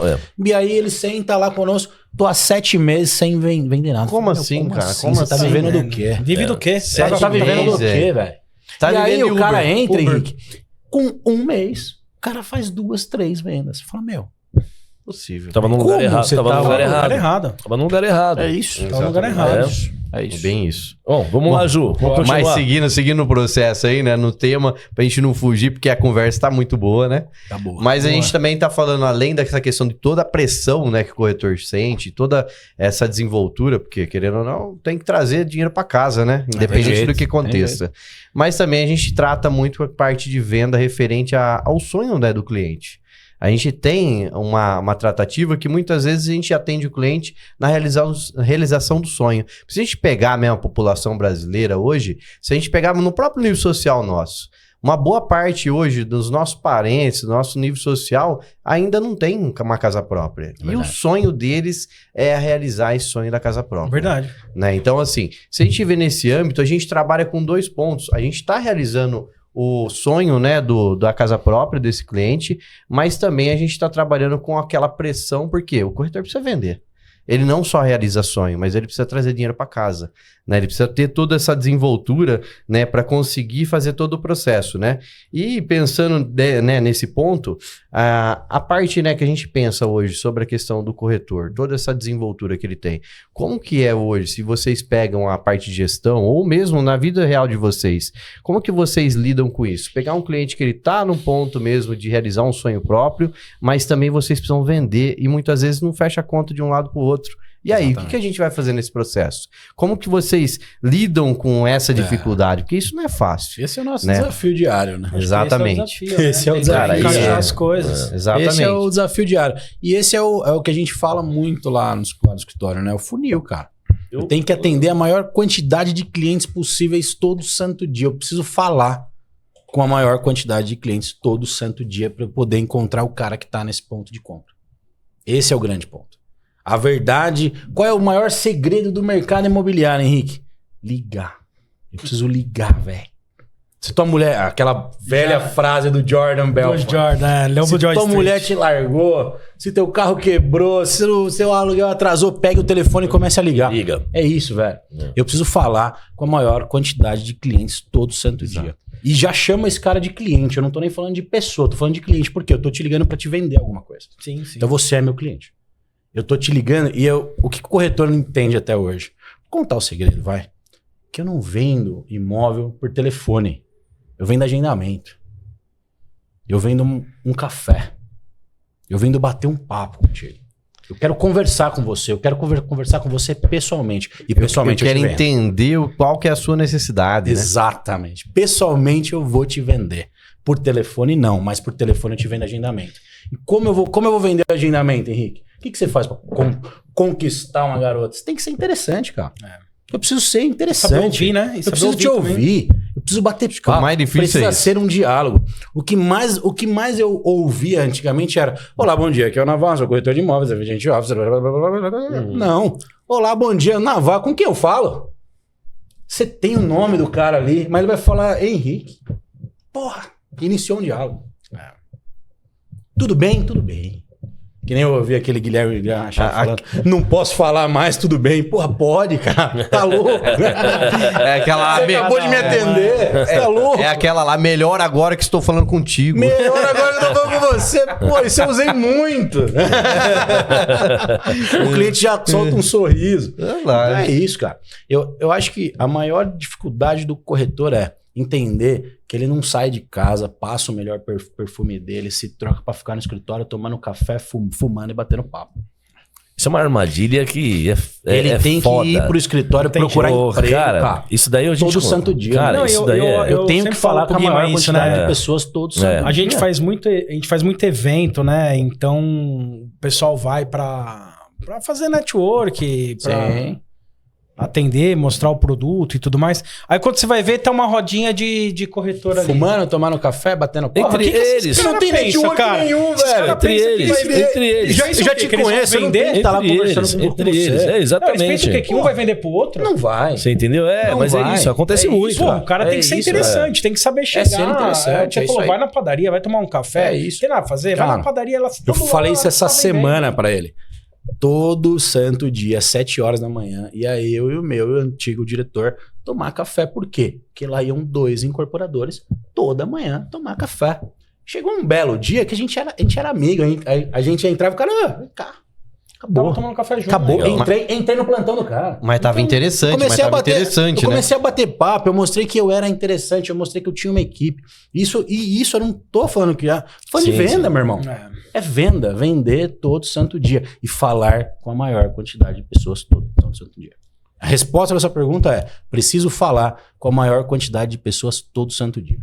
E aí ele senta lá conosco. Tô há 7 meses sem vender nada. Como assim, cara? Como você tá vivendo do quê? Vive do quê? Você tá vivendo do quê, velho? E aí o cara entra, Henrique, com 1 mês, o cara faz 2, 3 vendas. Você fala, meu... Possível. Tava no lugar errado. Tava no lugar errado. É isso. Tava no lugar errado. É isso. Bem isso. Bom, vamos lá, Ju. Mas seguindo o processo aí, né? No tema, pra gente não fugir, porque a conversa tá muito boa, né? Tá boa. Mas a gente também tá falando, além dessa questão de toda a pressão, né, que o corretor sente, toda essa desenvoltura, porque, querendo ou não, tem que trazer dinheiro pra casa, né? Independente do que aconteça. Mas também a gente trata muito a parte de venda referente ao sonho, né, do cliente. A gente tem uma tratativa que muitas vezes a gente atende o cliente na realização do sonho. Se a gente pegar mesmo a população brasileira hoje, se a gente pegar no próprio nível social nosso, uma boa parte hoje dos nossos parentes, do nosso nível social, ainda não tem uma casa própria. E o sonho deles é realizar esse sonho da casa própria. Verdade. Né? Então, assim, se a gente vê nesse âmbito, a gente trabalha com 2 pontos. A gente está realizando o sonho, né, da casa própria desse cliente, mas também a gente está trabalhando com aquela pressão, porque o corretor precisa vender. Ele não só realiza sonho, mas ele precisa trazer dinheiro para casa, né? Ele precisa ter toda essa desenvoltura, né, para conseguir fazer todo o processo, né? E pensando nesse ponto, a parte, né, que a gente pensa hoje sobre a questão do corretor, toda essa desenvoltura que ele tem, como que é hoje, se vocês pegam a parte de gestão, ou mesmo na vida real de vocês, como que vocês lidam com isso? Pegar um cliente que ele tá no ponto mesmo de realizar um sonho próprio, mas também vocês precisam vender e muitas vezes não fecha a conta de um lado para o outro. E aí, o que a gente vai fazer nesse processo? Como que vocês lidam com essa dificuldade? Porque isso não é fácil. Esse é o nosso desafio diário, né? Exatamente. Esse é o desafio. Encaixar as coisas. Exatamente. Esse é o desafio diário. E esse é o que a gente fala muito lá no escritório, né? O funil, cara. Eu tenho que atender a maior quantidade de clientes possíveis todo santo dia. Eu preciso falar com a maior quantidade de clientes todo santo dia para eu poder encontrar o cara que está nesse ponto de compra. Esse é o grande ponto. A verdade... Qual é o maior segredo do mercado imobiliário, Henrique? Ligar. Eu preciso ligar, velho. Se tua mulher... Aquela velha frase do Jordan Belfort. Do Jordan, Lobo Se de Wall tua Street. mulher te largou, se teu carro quebrou, se o seu aluguel atrasou, pega o telefone e comece a ligar. Liga. É isso, velho. Eu preciso falar com a maior quantidade de clientes todo santo dia. E já chama esse cara de cliente. Eu não tô nem falando de pessoa, tô falando de cliente. Por quê? Eu tô te ligando pra te vender alguma coisa. Sim, sim. Então você é meu cliente. Eu tô te ligando e o que o corretor não entende até hoje? Vou contar o segredo, vai. Que eu não vendo imóvel por telefone. Eu vendo agendamento. Eu vendo um café. Eu vendo bater um papo contigo. Eu quero conversar com você. Eu quero conversar com você pessoalmente. E pessoalmente eu quero te vendo. entender qual que é a sua necessidade, né? Exatamente. Pessoalmente eu vou te vender. Por telefone não, mas por telefone eu te vendo agendamento. E como eu vou vender agendamento, Henrique? O que você faz pra conquistar uma garota? Você tem que ser interessante, cara. Eu preciso ser interessante. Saber ouvir, né? E Eu saber preciso te ouvir ouvir. Eu preciso bater papo. O mais difícil Precisa é isso. ser um diálogo. O que mais eu ouvia antigamente era: olá, bom dia, aqui é o Navarro, sou corretor de imóveis, agente officer. Não. Olá, bom dia, Navarro. Com quem eu falo? Você tem o nome do cara ali, mas ele vai falar Henrique. Porra, iniciou um diálogo. Tudo bem? Tudo bem. Que nem eu ouvi aquele Guilherme Machado falando, não posso falar mais, tudo bem. Porra, pode, cara. Tá louco. É aquela Você acabou de me atender. Tá louco. É aquela lá, melhor agora que estou falando contigo. Melhor agora que eu tô falando com você. Pô, isso eu usei muito. O cliente já solta um sorriso. Verdade. É isso, cara. Eu acho que a maior dificuldade do corretor é entender que ele não sai de casa, passa o melhor perfume dele, se troca pra ficar no escritório tomando café, fumando e batendo papo. Isso é uma armadilha que Ele tem foda. que ir pro escritório procurar Ô, emprego, cara. Isso daí a gente... Todo santo dia. Cara, Não, isso daí Eu tenho que sempre falar falo com a pro maior Guima isso, quantidade né? de pessoas todo santo A gente dia. faz muito evento, né? Então o pessoal vai pra fazer network, pra Sim. atender, mostrar o produto e tudo mais. Aí quando você vai ver, tá uma rodinha de corretor ali. Fumando, tomando café, batendo papo. Entre eles. Você não tem Pensa, network cara. nenhum, Esses velho. cara Entre pensa que eles, vai ver- entre eles. Já, Já te conheço, eu não tenho que estar lá Entre conversando eles, com entre você. eles. É, Não, eles pensam exatamente. o quê? Que um vai vender pro outro? Não vai. Você entendeu? Não Mas vai. é isso, acontece É muito. isso, Pô, o cara tem que ser isso, interessante, tem que saber chegar. ser interessante, Você é falou, isso vai aí. na padaria, vai tomar um café. É isso. Tem nada a fazer, vai Cara, na padaria. Ela Eu todo falei lado, isso essa tá vendendo. semana pra ele. Todo santo dia, 7 horas da manhã, ia eu e o meu antigo diretor tomar café. Por quê? Porque lá iam 2 incorporadores toda manhã tomar café. Chegou um belo dia que a gente era amigo. A gente entrava e o cara, vem cá. Tava Acabou. tomando café junto. Acabou. Legal. Entrei no plantão do cara. Mas tava interessante, mas Comecei a tava bater, interessante, eu né? comecei a bater papo, eu mostrei que eu era interessante, eu mostrei que eu tinha uma equipe. Isso eu não tô falando que já. Falando de Sim, venda, sim. meu irmão. É venda, vender todo santo dia. E falar com a maior quantidade de pessoas todo santo dia. A resposta dessa pergunta é: preciso falar com a maior quantidade de pessoas todo santo dia.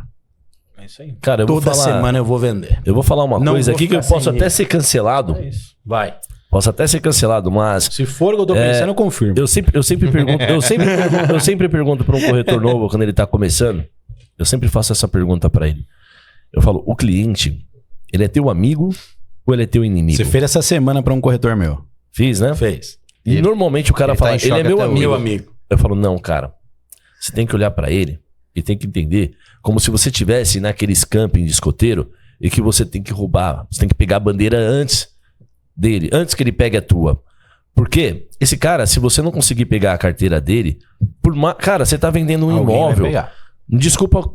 É isso aí. Cara, eu vou Toda falar, semana eu vou vender. eu vou falar uma Não coisa vou aqui que eu ficar posso sem até ele. ser cancelado. É isso. Vai. Posso até ser cancelado, mas Se for o que eu tô pensando, eu confirmo. eu sempre pergunto, eu sempre pergunto para um corretor novo quando ele tá começando, eu sempre faço essa pergunta para ele. Eu falo, o cliente, ele é teu amigo ou ele é teu inimigo? Você fez essa semana pra um corretor meu. Fiz, né? Fez. E Ele- normalmente o cara ele fala, tá em ele é choque meu até hoje. amigo. Meu amigo. Eu falo, não, cara. Você tem que olhar pra ele e tem que entender como se você tivesse naqueles camping de escoteiro e que você tem que roubar, você tem que pegar a bandeira antes dele, antes que ele pegue a tua. Porque esse cara, se você não conseguir pegar a carteira dele, cara, você tá vendendo um Alguém vai imóvel. pegar.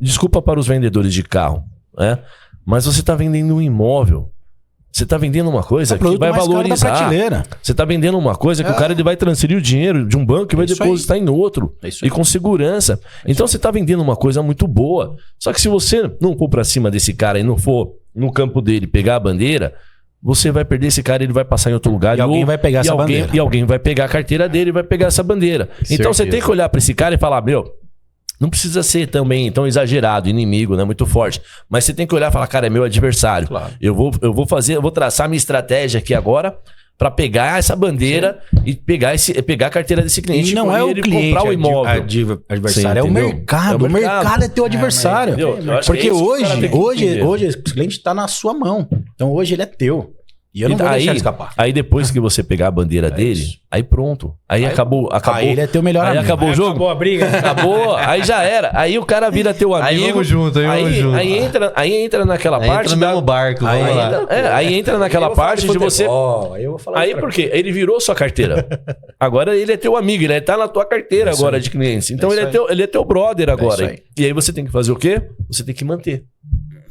Desculpa para os vendedores de carro, né? Mas você tá vendendo um imóvel. Você tá vendendo uma coisa É o que produto vai mais caro da valorizar. prateleira. Você tá vendendo uma coisa que o cara ele vai transferir o dinheiro de um banco e vai Isso depositar em outro. É isso aí. E com segurança. Então você tá vendendo uma coisa muito boa. Só que se você não for pra cima desse cara e não for no campo dele pegar a bandeira, você vai perder esse cara e ele vai passar em outro lugar. E alguém vai pegar essa bandeira. E alguém vai pegar a carteira dele e vai pegar essa bandeira. Então você Certeza. tem que olhar pra esse cara e falar, meu, não precisa ser também tão exagerado, inimigo, né? Muito forte. Mas você tem que olhar e falar, cara, é meu adversário. Claro. Eu vou traçar minha estratégia aqui agora pra pegar essa bandeira e pegar a carteira desse cliente. E não é o ele cliente comprar o imóvel. adversário, é o entendeu? mercado. É O mercado é teu adversário. entendeu? Eu acho que Porque é isso que o cara tem que entender. hoje esse cliente está na sua mão. Então hoje ele é teu. E eu não vou deixar ele escapar. Aí depois que você pegar a bandeira dele, isso. aí pronto. Aí acabou. Aí ele é teu melhor Aí amigo. acabou o jogo. Acabou a briga. Acabou, aí já era. Aí o cara vira teu amigo. Aí vamos junto, vamos junto. Aí entra naquela Aí parte. entra no mesmo barco, aí, vamos lá. aí entra naquela parte de você. Aí eu vou falar. Aí por quê? Ele virou sua carteira. Agora ele é teu amigo, ele tá na tua carteira agora de clientes. Então ele é teu brother agora. isso aí. E aí você tem que fazer o quê? Você tem que manter.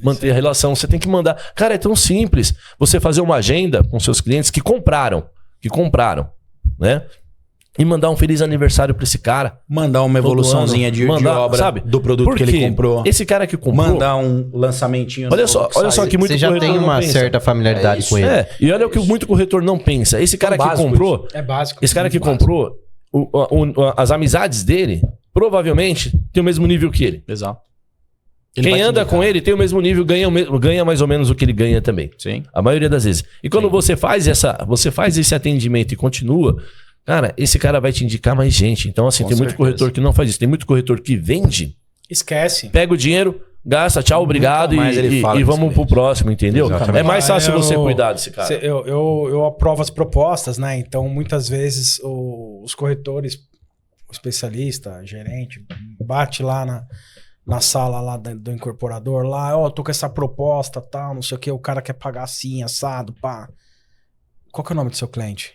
Manter a relação, você tem que mandar. Cara, é tão simples. Você fazer uma agenda com seus clientes que compraram, né? E mandar um feliz aniversário pra esse cara. Mandar uma evoluçãozinha de obra, sabe? do produto que ele comprou. Esse cara que comprou. Mandar um lançamentinho. Olha só que muito Você já tem uma certa familiaridade com ele. E olha o que muito corretor não pensa. Esse cara que comprou. É básico. Esse cara que comprou, as amizades dele, provavelmente, tem o mesmo nível que ele. Exato. Quem anda com ele tem o mesmo nível, ganha mais ou menos o que ele ganha também. Sim. A maioria das vezes. E quando você faz esse atendimento e continua, cara, esse cara vai te indicar mais gente. Então, assim, tem muito corretor que não faz isso. Tem muito corretor que vende, Esquece. pega o dinheiro, gasta, tchau, obrigado e vamos pro próximo, entendeu? Exatamente. É mais fácil você cuidar desse cara. Eu aprovo as propostas, né? Então, muitas vezes, os corretores, o especialista, gerente, bate lá na sala lá do incorporador, lá, ó, tô com essa proposta, tal, não sei o que, o cara quer pagar assim, assado, pá. Qual que é o nome do seu cliente?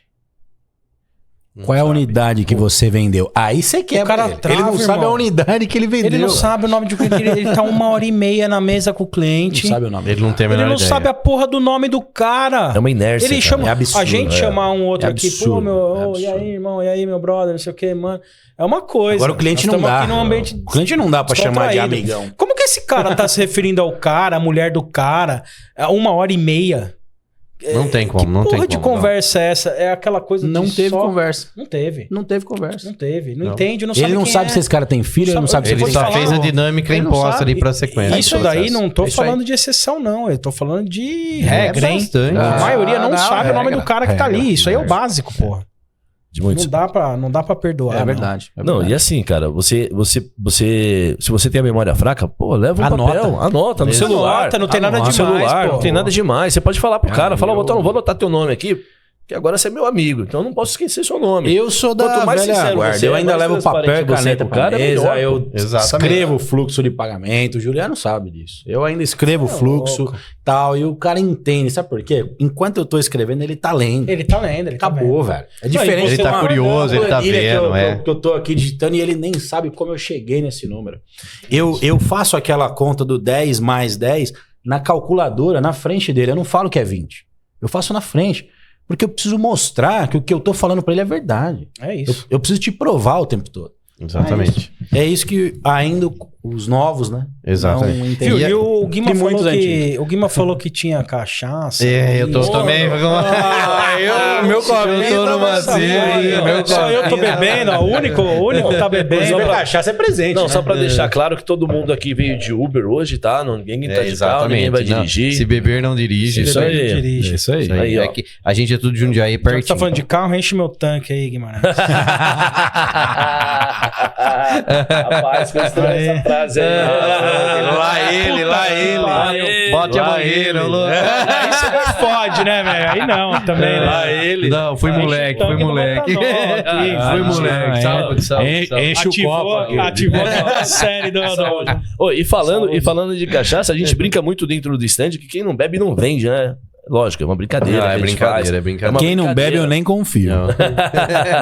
Qual é a unidade que você vendeu? Aí você quebra O cara ele. trava, Ele não sabe irmão. a unidade que ele vendeu. Ele não sabe o nome de cliente, ele tá 1h30 na mesa com o cliente. Não sabe o nome. Ele não tem a Ele menor não ideia. sabe a porra do nome do cara. É uma inércia. Ele cara. chama É absurdo, a gente chamar um outro É aqui, absurdo, pô, meu, é ô, absurdo. e aí, irmão, e aí, meu brother, não sei o que, mano. É uma coisa. Agora o cliente Nós não estamos dá. aqui num ambiente O cliente não dá pra chamar de descontraído. amigão. Como que esse cara tá se referindo ao cara, a mulher do cara, a 1h30? Não tem como, não Que tem porra de como. conversa é essa? É aquela coisa Não de teve só... conversa. Não teve. Não teve conversa. Não teve. Não Não. entende, não sabe Ele não quem sabe é. se esse cara tem filho, ele não sabe se Ele Vou só falar, fez a ó, dinâmica ele não imposta sabe. ali pra sequência. Isso daí não tô É isso aí. falando de exceção, não. Eu tô falando de regra, hein? bastante. A maioria não sabe o nome do cara que tá regra, ali. Isso aí é o regra. básico, porra. De muitos. Não dá pra perdoar. É verdade. é Não, verdade. e assim, cara, se você tem a memória fraca, pô, leva um Anota. papel, anota no Exato. celular. Anota, não tem nada No demais, celular, pô. não tem nada demais. Você pode falar pro cara, fala, eu não vou anotar teu nome aqui, porque agora você é meu amigo, então eu não posso esquecer seu nome. Eu sou da Quanto mais velha sincero guarda. você Eu é, ainda mais levo papel e transparente você é caneta com o pra cara, mesa. melhor, Eu pô. Exatamente. escrevo o fluxo de pagamento. O Juliano sabe disso. Eu ainda escrevo o fluxo louco. tal. E o cara entende. Sabe por quê? Enquanto eu tô escrevendo, ele tá lendo. Ele tá lendo, ele tá Acabou, vendo. velho. É diferente. Ele tá Uma curioso, ele tá planilha vendo, que eu tô aqui digitando e ele nem sabe como eu cheguei nesse número. Eu faço aquela conta do 10 mais 10 na calculadora, na frente dele. Eu não falo que é 20. Eu faço na frente. Porque eu preciso mostrar que o que eu tô falando pra ele é verdade. É isso. Eu preciso te provar o tempo todo. Exatamente. É isso que ainda os novos, né? Exatamente. Não Viu? entendem. E o Guima E muitos falou antigos. que o Guima falou que tinha cachaça. É, eu tô Isso. também. meu copinho tô numa Só eu tô bebendo, ó, o único que tá bebendo. Inclusive, a cachaça é presente. Não, né? só pra deixar claro que todo mundo aqui veio de Uber hoje, tá? Ninguém tá de carro, ninguém vai Não, dirigir. se beber, não dirige. Isso Bebendo, aí. dirige. Isso aí. Isso aí. Aí, ó. É que a gente é tudo de Jundiaí Já que pertinho. tá falando de carro, enche meu tanque aí, Guimarães. Rapaz, que estranha essa frase aí. Lá ele, lá ele. Bote a mangueira, louco. Aí você me fode, né, velho? Aí não, também, né? ele. Não, fui moleque, fui moleque. Fui moleque. Saúde, saúde. Enche o copo aqui. Ativou a série do... Ô, e falando de cachaça, a gente brinca muito dentro do stand que quem não bebe não vende, né? Lógico, é uma brincadeira. Ah, que é a gente brincadeira, faz. é brincadeira. Quem não brincadeira. bebe, eu nem confio. Não.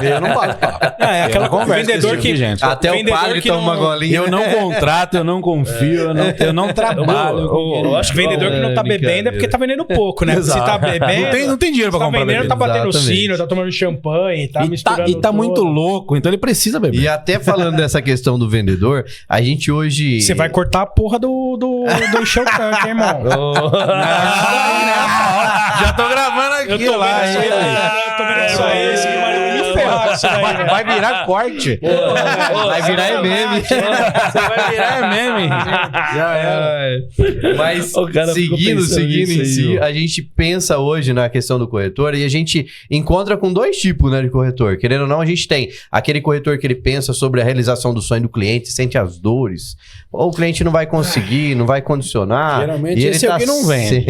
Eu não bato papo. É aquela conversa vendedor com esse tipo de gente. Até o vendedor padre que toma uma não- golinha. Eu não contrato, eu não confio, eu não trabalho. Eu acho que Vendedor que não tá É, bebendo é porque tá vendendo pouco, né? Se tá bebendo... Não tem dinheiro pra tá comprar vendendo, bebida. tá batendo Exatamente. sino, tá tomando champanhe, tá misturando E tá muito tudo. louco, então ele precisa beber. E até falando dessa questão do vendedor, a gente hoje... Você vai cortar a porra do encher o tanque, hein, irmão? Já tô gravando Eu tô vendo isso aí, esse Guimarães me ferrar Vai virar corte. Vai virar meme. Você vai virar meme. Já era. Mas O cara ficou seguindo pensando em nisso si, aí, ó. a gente pensa hoje na questão do corretor e a gente encontra com dois tipos, né, de corretor. Querendo ou não, a gente tem aquele corretor que ele pensa sobre a realização do sonho do cliente, sente as dores. Ou o cliente não vai conseguir, não vai condicionar. Geralmente e ele esse é o que não vem.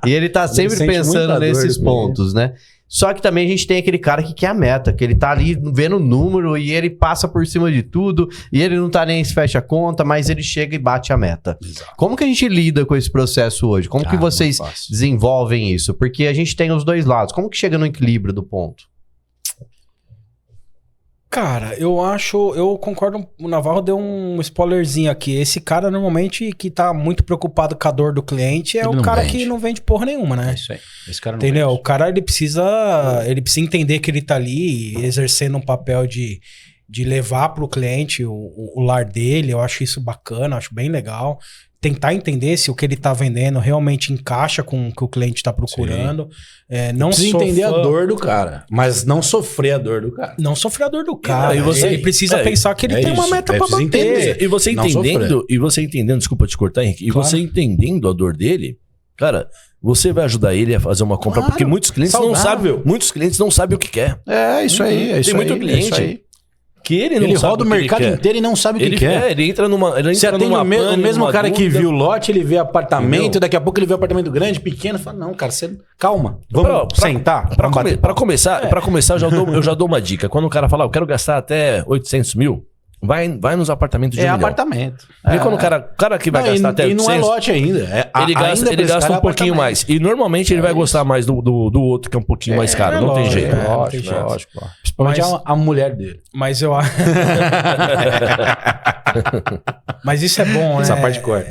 E ele tá sempre sente muita pensando dor nesses do pontos, né? Só que também a gente tem aquele cara que quer a meta, que ele tá ali vendo o número e ele passa por cima de tudo e ele não tá nem se fecha a conta, mas ele chega e bate a meta. Exato. Como que a gente lida com esse processo hoje? Como que vocês muito fácil. desenvolvem isso? Porque a gente tem os dois lados. Como que chega no equilíbrio do ponto? Cara, eu concordo, o Navarro deu um spoilerzinho aqui. Esse cara, normalmente, que tá muito preocupado com a dor do cliente, é Ele o não cara vende. que não vende porra nenhuma, né? É isso aí. Esse cara não Entendeu? vende. O cara, ele precisa entender que ele tá ali exercendo um papel de levar pro cliente o lar dele. Eu acho isso bacana, acho bem legal. Tentar entender se o que ele tá vendendo realmente encaixa com o que o cliente tá procurando. Não Precisa sou entender fã- a dor do cara, mas não sofrer a dor do cara. Não sofrer a dor do cara. E você- ele precisa é, pensar que ele é tem uma isso. meta É, pra precisa bater. entender. E você Não entendendo, desculpa te cortar, Henrique, e Claro. você entendendo a dor dele, cara, você vai ajudar ele a fazer uma compra, Claro. porque muitos clientes não Saudável. sabem, o que quer. É isso aí, é isso Tem muito aí. cliente é isso aí. Que ele não Ele sabe roda o que ele mercado quer. inteiro e não sabe o que Ele quer. ele entra numa Você atende o pane, mesmo numa cara que dúvida. viu o lote, ele vê apartamento, Entendeu? daqui a pouco ele vê apartamento grande, pequeno, fala, não, cara, você... calma, vamos sentar, Pra vamos bater começar, papo. eu já dou uma dica. Quando o cara fala, eu quero gastar até 800 mil, vai nos apartamentos de É um milhão. apartamento. Porque quando o cara que vai Não, gastar até e não é 800, lote ainda. ele gasta um pouquinho mais. E normalmente ele vai gostar mais do outro, que é um pouquinho mais caro. Não tem lógico, jeito. não Lógico, tem jeito. lógico. Principalmente Mas- a mulher dele. Mas eu acho. Mas isso é bom, né? Essa parte corta.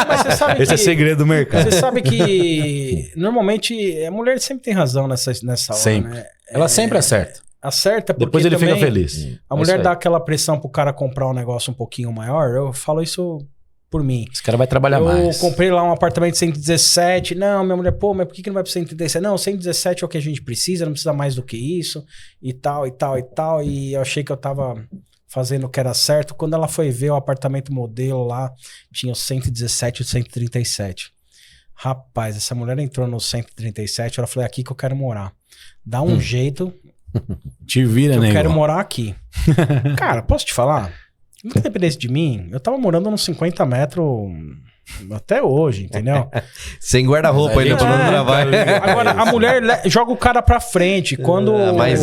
Mas você sabe Esse é que- segredo do mercado. Você sabe que normalmente a mulher sempre tem razão nessa hora, Sempre. né? Ela sempre acerta. Acerta porque Depois ele fica também feliz. A mulher dá aquela pressão pro cara comprar um negócio um pouquinho maior. Eu falo isso por mim. Esse cara vai trabalhar Eu mais. comprei lá um apartamento de 117. Não, minha mulher, pô, mas por que não vai pro 137? Não, 117 é o que a gente precisa, não precisa mais do que isso, e tal, e tal, e tal. E eu achei que eu tava fazendo o que era certo. Quando ela foi ver o apartamento modelo lá, tinha o 117 e o 137. Rapaz, essa mulher entrou no 137, ela falou, é aqui que eu quero morar. Dá um jeito, Te vira, eu nego. quero morar aqui. Cara, posso te falar? Não dependesse de mim, eu tava morando nos 50 metros até hoje, entendeu? Sem guarda-roupa ainda pra não gravar. Agora, a mulher joga o cara pra frente. Quando. mas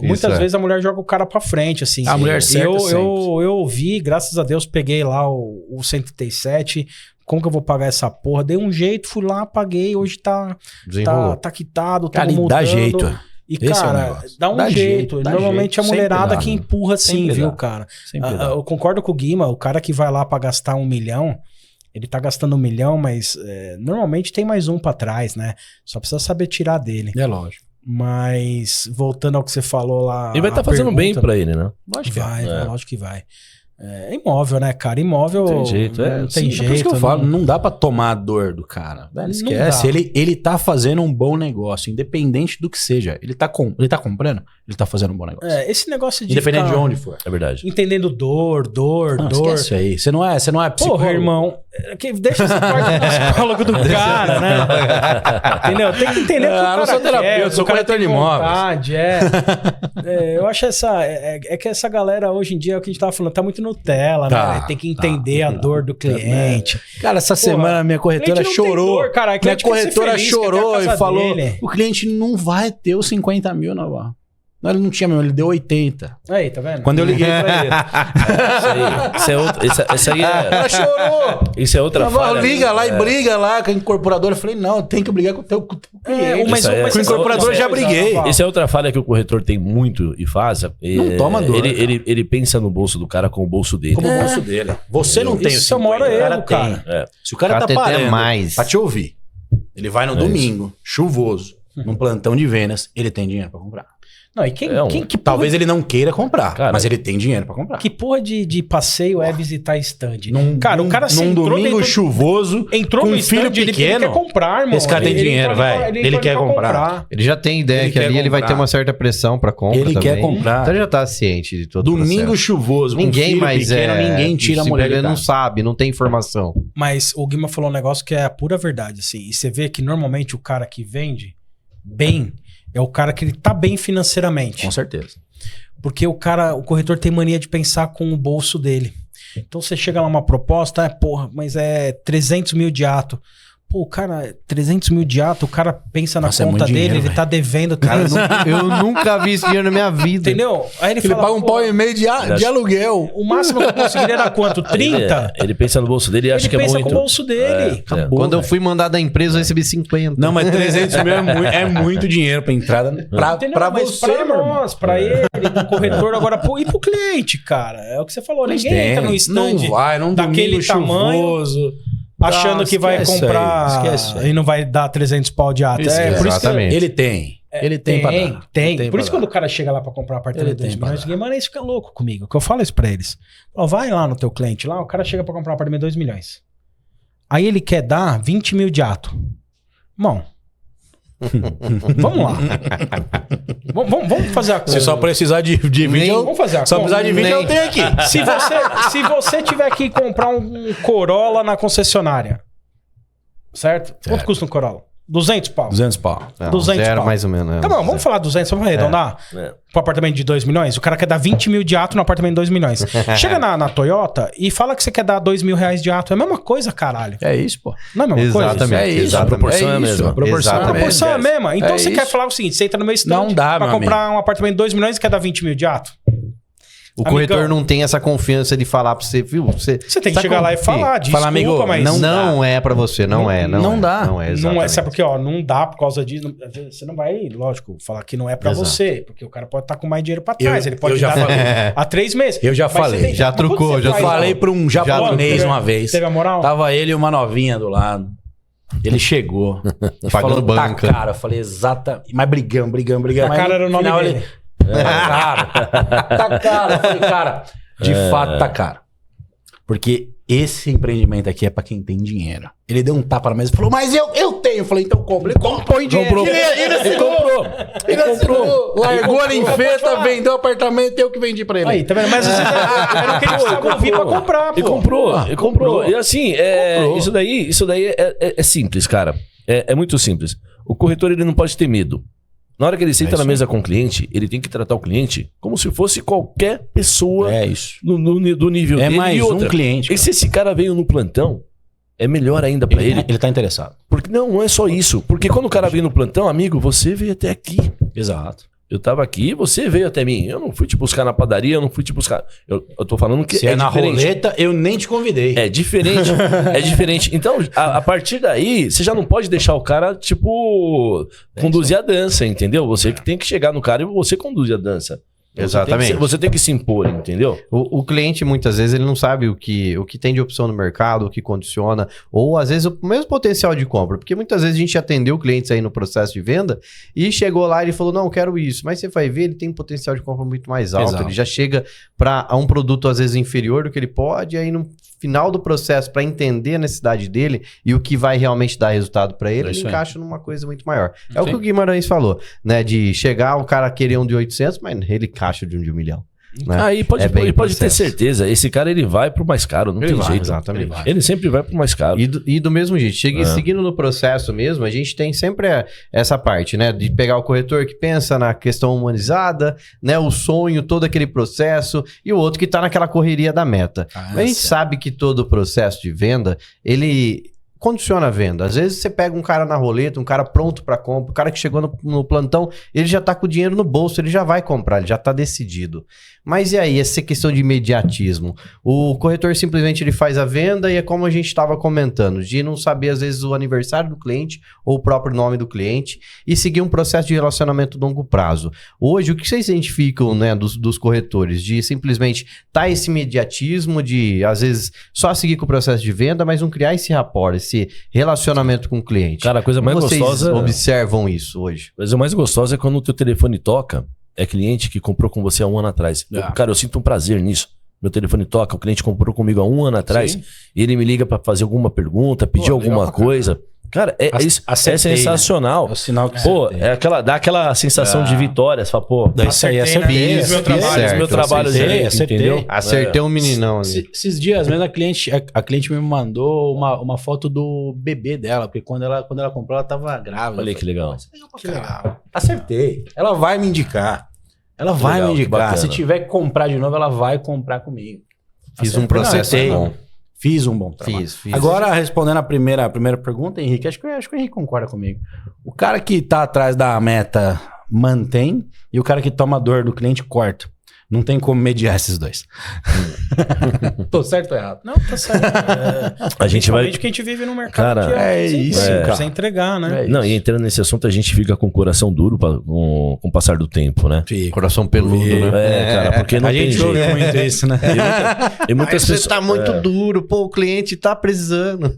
muitas isso vezes a mulher joga o cara pra frente, assim. A mulher E certa eu ouvi, graças a Deus, peguei lá o 137. Como que eu vou pagar essa porra? Dei um jeito, fui lá, paguei. Hoje tá quitado, tá Cara, e mudando. dá jeito. E, Esse é o cara, negócio. dá um Dá jeito. jeito, dá Normalmente jeito. a mulherada Sempre dá, que né? empurra assim, Sempre viu, dá. cara? Sempre dá. Eu concordo com o Guima, o cara que vai lá pra gastar 1 milhão, ele tá gastando 1 milhão, mas normalmente tem mais um pra trás, né? Só precisa saber tirar dele. É lógico. Mas, voltando ao que você falou lá. E vai estar a fazendo bem pergunta- pra ele, né? Lógico que vai, É. lógico que vai. É imóvel, né, cara? Imóvel. Tem jeito, não tem Sim, jeito. é por isso que eu não- falo, não dá pra tomar a dor do cara. Velho, Não esquece. dá. Ele tá fazendo um bom negócio, independente do que seja. Ele tá comprando, ele tá fazendo um bom negócio. Esse negócio de. Independente ficar de onde for. É verdade. Entendendo dor. Não, esquece isso aí. Você não é psicólogo. Porra, irmão, deixa essa parte do psicólogo do cara, né? Entendeu? Tem que entender o que o Ah, cara não sou terapeuta, quer, o sou cara corretor tem de imóveis. vontade, eu acho que essa galera hoje em dia, é o que a gente tava falando, tá muito Nutella, Tá, né? Tem que entender a dor do cliente. Cara, essa semana minha corretora cliente não tem chorou. dor, cara. Minha Cliente quer ser corretora feliz, quer ter a chorou casa e falou: dele. o cliente não vai ter os 50 mil, Navarro. Não, ele não tinha mesmo, ele deu 80. Aí, tá vendo? Quando eu liguei pra ele. Isso aí é. Ela chorou. Isso é outra Navarro, falha. liga lá e briga lá com a incorporadora. Eu falei, não, tem que brigar com o teu cliente. mas Isso aí é- mas com o essa- incorporador essa já coisa, briguei. Navarro. Isso é outra falha que o corretor tem muito e faz. Não toma dor, Ele pensa no bolso do cara com o bolso dele. Como o bolso dele. Você não tem o Isso é o maior 50, o erro, cara. É. Se o cara O cara tá tem até parando mais. pra te ouvir, ele vai no domingo, chuvoso, num plantão de vendas, ele tem dinheiro pra comprar. Não, e que porra, Talvez ele não queira comprar, Cara, mas ele tem dinheiro pra comprar. que porra de passeio é visitar stand? O cara se num entrou domingo dentro- chuvoso, entrou com no um filho stand, ele pequeno, quer comprar, irmão. esse cara tem dinheiro, entrou ali velho. pra- Ele entrou quer ali pra comprar. Ele já tem ideia Ele que quer ali ele vai comprar. ter uma certa pressão pra compra Ele também. quer comprar. Então ele já tá ciente de todo o Domingo processo. chuvoso, com Ninguém filho mais pequeno, ninguém tira a mulher de ele não casa. sabe, não tem informação. Mas o Guima falou um negócio que é a pura verdade, assim. E você vê que normalmente o cara que vende bem é o cara que ele tá bem financeiramente. Com certeza. Porque o corretor tem mania de pensar com o bolso dele. Então você chega lá uma proposta, porra, mas é 300 mil de ato. Pô, o cara, 300 mil de ato, o cara pensa na Nossa, é conta muito dele, dinheiro, ele velho. tá devendo. Cara, eu nunca vi esse dinheiro na minha vida. Entendeu? Aí ele, Ele fala, paga um pô, pau e meio de aluguel. o máximo que eu conseguiria era quanto? 30? Ele pensa no bolso dele e acha Ele que é pensa muito. com o bolso dele. É. Quando eu fui mandar da empresa, eu recebi 50. Não, mas 300 mil é muito dinheiro pra entrada. Entendeu? Pra Mas você, pra meu irmão. nós, pra ele, pro corretor, agora e pro cliente, cara. É o que você falou, ninguém entra no stand Não vai, não daquele domingo tamanho, chuvoso. achando que vai esquece comprar aí, esquece aí. e não vai dar 300 pau de ato. Esquece. É, por isso que Exatamente. Ele tem. Ele tem pra dar. Tem. Ele Por isso pra quando dar. o cara chega lá pra comprar um apartamento Ele de 2 tem pra milhões, dar. ninguém, mano, eles ficam louco comigo. Que eu falo isso pra eles. Ó, vai lá no teu cliente, lá o cara chega pra comprar um apartamento de 2 milhões. Aí ele quer dar 20 mil de ato. Irmão, vamos lá. Vamos fazer a Se conta. só precisar de 20, Vamos fazer a só conta. precisar de 20 eu Nem- tenho aqui. Se você tiver que comprar um Corolla na concessionária, certo? Quanto custa um Corolla? 200 pau. 200 pau. Não, 200 zero pau. mais ou menos. Tá bom, vamos falar 200, vamos arredondar? É. Pro apartamento de 2 milhões? O cara quer dar 20 mil de ato no apartamento de 2 milhões. Chega na Toyota e fala que você quer dar 2 mil reais de ato. É a mesma coisa, caralho. É isso, pô. Não é a mesma coisa? Exatamente. É isso. exatamente. A proporção é a mesma. A proporção A Exatamente. proporção é a mesma. Então É você isso. quer falar o seguinte: você entra no meu stand Não dá, pra meu comprar um apartamento de 2 milhões e quer dar 20 mil de ato? O corretor Amigão. não tem essa confiança de falar pra você, viu? Você Você tem que chegar lá e falar, desculpa, Fala, amigo, mas... Não é pra você, não é. não é, dá. Não é, Não é, exatamente. sabe por quê? Ó, não dá por causa disso. Você não vai, lógico, falar que não é pra Exato. você, porque o cara pode estar com mais dinheiro pra trás. Eu- ele pode eu já dar falei. há 3 meses. Eu já Mas você falei. tem- Já mas quando trucou, você já faz- Falei pra um japonês Teve- uma vez. Teve a moral? Tava ele e uma novinha do lado. Ele chegou. Pagando falou, banca. Tá cara. Eu falei, exata. Mas brigamos. Tá Mas cara no era o nome final dele. Cara. Tá cara. Eu falei, cara, de fato tá caro. Porque esse empreendimento aqui é pra quem tem dinheiro. Ele deu um tapa na mesa e falou, mas eu tenho. Eu falei, então compra. Ele põe dinheiro. Comprou. Ele comprou. Ele comprou. Largou a linfeta, vendeu o apartamento, eu que vendi pra ele. Aí, tá vendo? Mas vocês era o que eles precisavam ouvir pra comprar, pô. E comprou, e comprou. E assim, Comprou. isso daí é simples, cara. É muito simples. O corretor, ele não pode ter medo. Na hora que ele senta na mesa com o cliente, ele tem que tratar o cliente como se fosse qualquer pessoa É isso. do nível É dele. mais E outra, um cliente. E se esse cara veio no plantão, é melhor ainda pra ele. Ele tá interessado. Porque não é só isso. Porque quando o cara veio no plantão, amigo, você veio até aqui. Exato. Eu tava aqui, você veio até mim. Eu não fui te buscar na padaria, eu não fui te buscar. Eu tô falando que Se é na diferente. roleta, eu nem te convidei. É diferente, é diferente. Então, a partir daí, você já não pode deixar o cara, tipo, conduzir a dança, entendeu? Você que tem que chegar no cara e você conduz a dança. Exatamente. Você tem que se impor, entendeu? O cliente, muitas vezes, ele não sabe o que tem de opção no mercado, o que condiciona, ou às vezes o mesmo potencial de compra. Porque muitas vezes a gente atendeu clientes aí no processo de venda e chegou lá e ele falou, não, quero isso. Mas você vai ver, ele tem um potencial de compra muito mais alto. Exato. Ele já chega a um produto, às vezes, inferior do que ele pode, e aí no final do processo, para entender a necessidade dele e o que vai realmente dar resultado para ele, É isso ele aí. encaixa numa coisa muito maior. É o Sim. que o Guimarães falou, né? De chegar, o cara querer um de 800, mas ele encaixa de um de 1 milhão. Né? Aí pode, É bem ele pode ter processo. certeza, esse cara ele vai pro mais caro, não tem jeito. exatamente. Ele vai. Ele sempre vai pro mais caro. E do mesmo jeito, seguindo no processo mesmo, a gente tem sempre essa parte, né? De pegar o corretor que pensa na questão humanizada, né? O sonho, todo aquele processo, e o outro que tá naquela correria da meta. Mas a gente sabe que todo o processo de venda, ele condiciona a venda. Às vezes você pega um cara na roleta, um cara pronto para compra, o cara que chegou no plantão, ele já tá com o dinheiro no bolso, ele já vai comprar, ele já tá decidido. Mas e aí, essa questão de imediatismo? O corretor simplesmente ele faz a venda e é como a gente estava comentando, de não saber às vezes o aniversário do cliente ou o próprio nome do cliente e seguir um processo de relacionamento de longo prazo. Hoje, o que vocês identificam, né, dos corretores? De simplesmente esse imediatismo, de às vezes só seguir com o processo de venda, mas não criar esse rapport, esse esse relacionamento com o cliente. Cara, a coisa mais Como vocês gostosa... observam isso hoje? A coisa mais gostosa é quando o teu telefone toca, é cliente que comprou com você há 1 ano atrás. Cara, eu sinto um prazer nisso. Meu telefone toca, o cliente comprou comigo há 1 ano atrás, e ele me liga pra fazer alguma pergunta, pedir alguma coisa. Cara, isso é sensacional. Né? É o sinal que pô, dá aquela sensação de vitória. Você fala, pô, Acertei, fiz né? meu trabalho, acertei. entendeu? Acertei um meninão ali. Esses dias mesmo a cliente me mandou uma foto do bebê dela, porque quando ela comprou, ela tava grávida. Olha que legal. Que legal. Acertei. Ela vai me indicar. Ela vai me indicar. Se tiver que comprar de novo, ela vai comprar comigo. Fiz um processo bom. Fiz um bom trabalho. Fiz. Agora, respondendo a primeira pergunta, Henrique, acho que o Henrique concorda comigo. O cara que tá atrás da meta mantém e o cara que toma a dor do cliente corta. Não tem como mediar esses dois. Tô certo ou errado? Não, tá certo. A gente vai... que a gente vive num mercado Cara, que é isso, cara. Precisa entregar, né? Não, e entrando nesse assunto, a gente fica com o coração duro com o passar do tempo, né? Coração peludo, né? Cara, porque não a tem gente jeito. ouve muito isso, né? E muitas Você pessoas... tá muito duro, pô, o cliente tá precisando.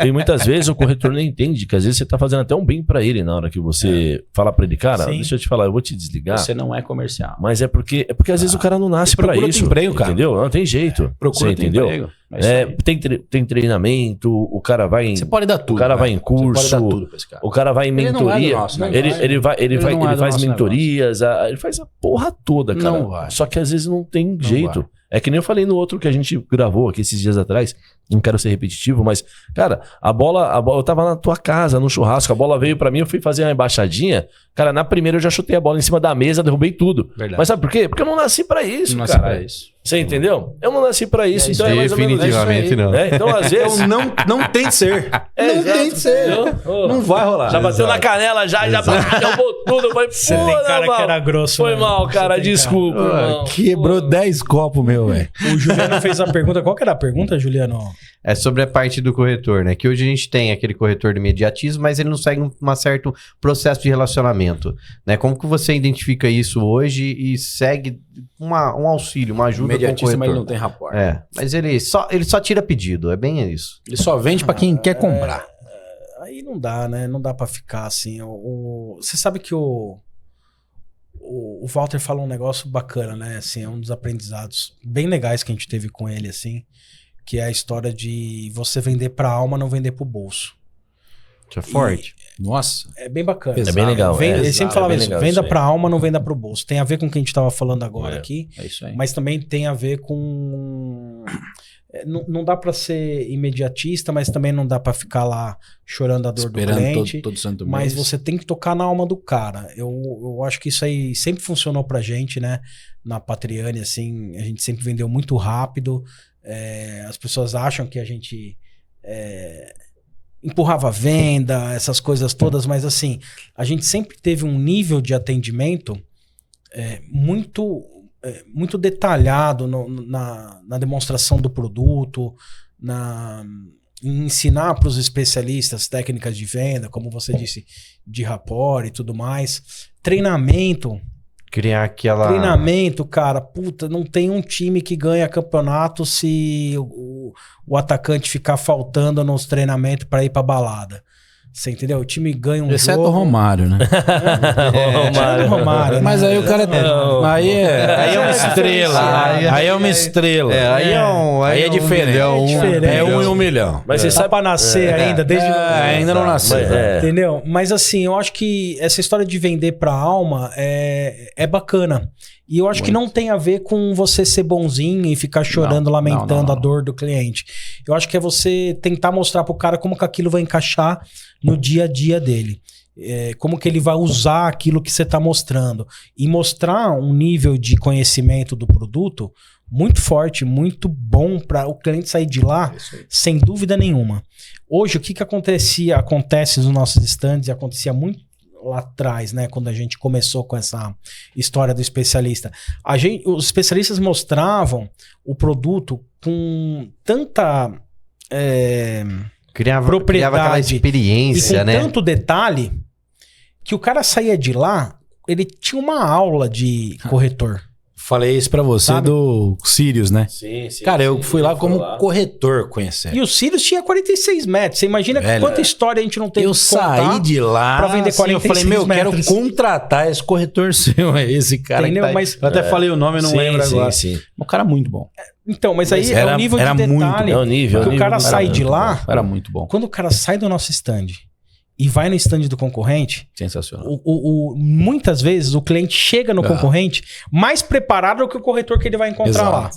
E muitas vezes o corretor não entende que às vezes você tá fazendo até um bem pra ele na hora que você fala pra ele, cara, Sim. deixa eu te falar, eu vou te desligar. Você não é comercial. Mas é porque às vezes o cara não nasce pra procura isso. emprego, cara. Entendeu? Não tem jeito. Procura você entendeu? emprego. É isso aí. Tem treinamento, o cara vai em. Você pode dar tudo. O cara vai em Você pode curso, dar tudo pra esse cara. o cara vai em Ele não é do mentoria. nosso Ele negócio. ele não é do faz nosso mentorias, ele faz a porra toda, cara. Não vai. Só que às vezes não tem jeito. vai. É que nem eu falei no outro que a gente gravou aqui esses dias atrás. Não quero ser repetitivo, mas, cara, a bola, eu tava na tua casa, no churrasco, a bola veio pra mim, eu fui fazer uma embaixadinha. Cara, na primeira eu já chutei a bola em cima da mesa, derrubei tudo. Verdade. Mas sabe por quê? Porque eu não nasci pra isso, Não nasce cara. pra isso. Você entendeu? Eu não nasci pra isso, então é mais ou menos isso. Definitivamente não. Então, às vezes... Então não tem de ser. Não tem de ser. Entendeu? Não vai rolar. Já bateu na canela, já derrubou tudo. Foi, Você tem cara que era grosso. Foi né? mal, cara, Você tem desculpa, irmão. Quebrou 10 copos, meu, velho. O Juliano fez a pergunta. Qual que era a pergunta, Juliano? É sobre a parte do corretor, né? Que hoje a gente tem aquele corretor de imediatismo, mas ele não segue um certo processo de relacionamento, né? Como que você identifica isso hoje e segue um auxílio, uma ajuda com o Imediatista, mas ele corretor? não tem rapport. É, mas ele só tira pedido, é bem isso. Ele só vende pra quem quer comprar. Aí não dá, né? Não dá pra ficar assim. Você sabe que o Walter falou um negócio bacana, né? Assim, é um dos aprendizados bem legais que a gente teve com ele, assim, que é a história de você vender pra alma, não vender pro bolso. Isso é forte. Nossa. É bem bacana. É bem legal. Ele sempre falava bem isso, legal venda isso aí. pra alma, não venda pro bolso. Tem a ver com o que a gente tava falando agora aqui, É isso aí. mas também tem a ver com... Não dá pra ser imediatista, mas também não dá pra ficar lá chorando a dor do cliente. todo santo Mas mês. você tem que tocar na alma do cara. Eu acho que isso aí sempre funcionou pra gente, né? Na Patriani, assim, a gente sempre vendeu muito rápido. As pessoas acham que a gente empurrava a venda, essas coisas todas, mas assim, a gente sempre teve um nível de atendimento muito detalhado na demonstração do produto, em ensinar para os especialistas técnicas de venda, como você disse, de rapport e tudo mais. Treinamento, cara, puta, não tem um time que ganha campeonato se o atacante ficar faltando nos treinamentos para ir pra balada. Você entendeu? O time ganha um Exceto jogo... o Romário, né? Romário, Mas né? aí o cara... Aí é uma estrela. Aí é uma estrela. Aí é diferente. É 1 em 1 milhão. Mas você Tá sabe... pra nascer ainda, desde... ainda não nasceu. Entendeu? Mas assim, eu acho que essa história de vender pra alma é bacana. E eu acho que não tem a ver com você ser bonzinho e ficar chorando, lamentando a dor do cliente. Eu acho que é você tentar mostrar pro cara como que aquilo vai encaixar no dia a dia dele. Como que ele vai usar aquilo que você tá mostrando. E mostrar um nível de conhecimento do produto muito forte, muito bom para o cliente sair de lá, sem dúvida nenhuma. Hoje, o que acontece nos nossos stands, e acontecia muito lá atrás, né, quando a gente começou com essa história do especialista. Os especialistas mostravam o produto com tanta Criava aquela experiência, e com né? tanto detalhe que o cara saía de lá, ele tinha uma aula de corretor. Falei isso pra você Sabe? do Sirius, né? Sim, sim. Cara, eu sim, fui lá ele como foi lá. corretor conhecer. E o Sirius tinha 46 metros. Você imagina Velho, quanta história a gente não tem Eu saí de lá, pra vender assim, eu 46 falei, meu, quero metros. contratar esse corretor seu, esse cara. Entendeu? Que tá aí. Mas- eu até falei o nome, eu não Sim, lembro sim, agora. sim. O cara é muito bom. Então, mas aí é Era- o nível de era muito detalhe. bom. É o nível, que é o o cara nível sai do de cara. lá, Era muito bom. quando o cara sai do nosso stand e vai no stand do concorrente, Sensacional. muitas vezes o cliente chega no Ah. concorrente mais preparado do que o corretor que ele vai encontrar Exato. lá.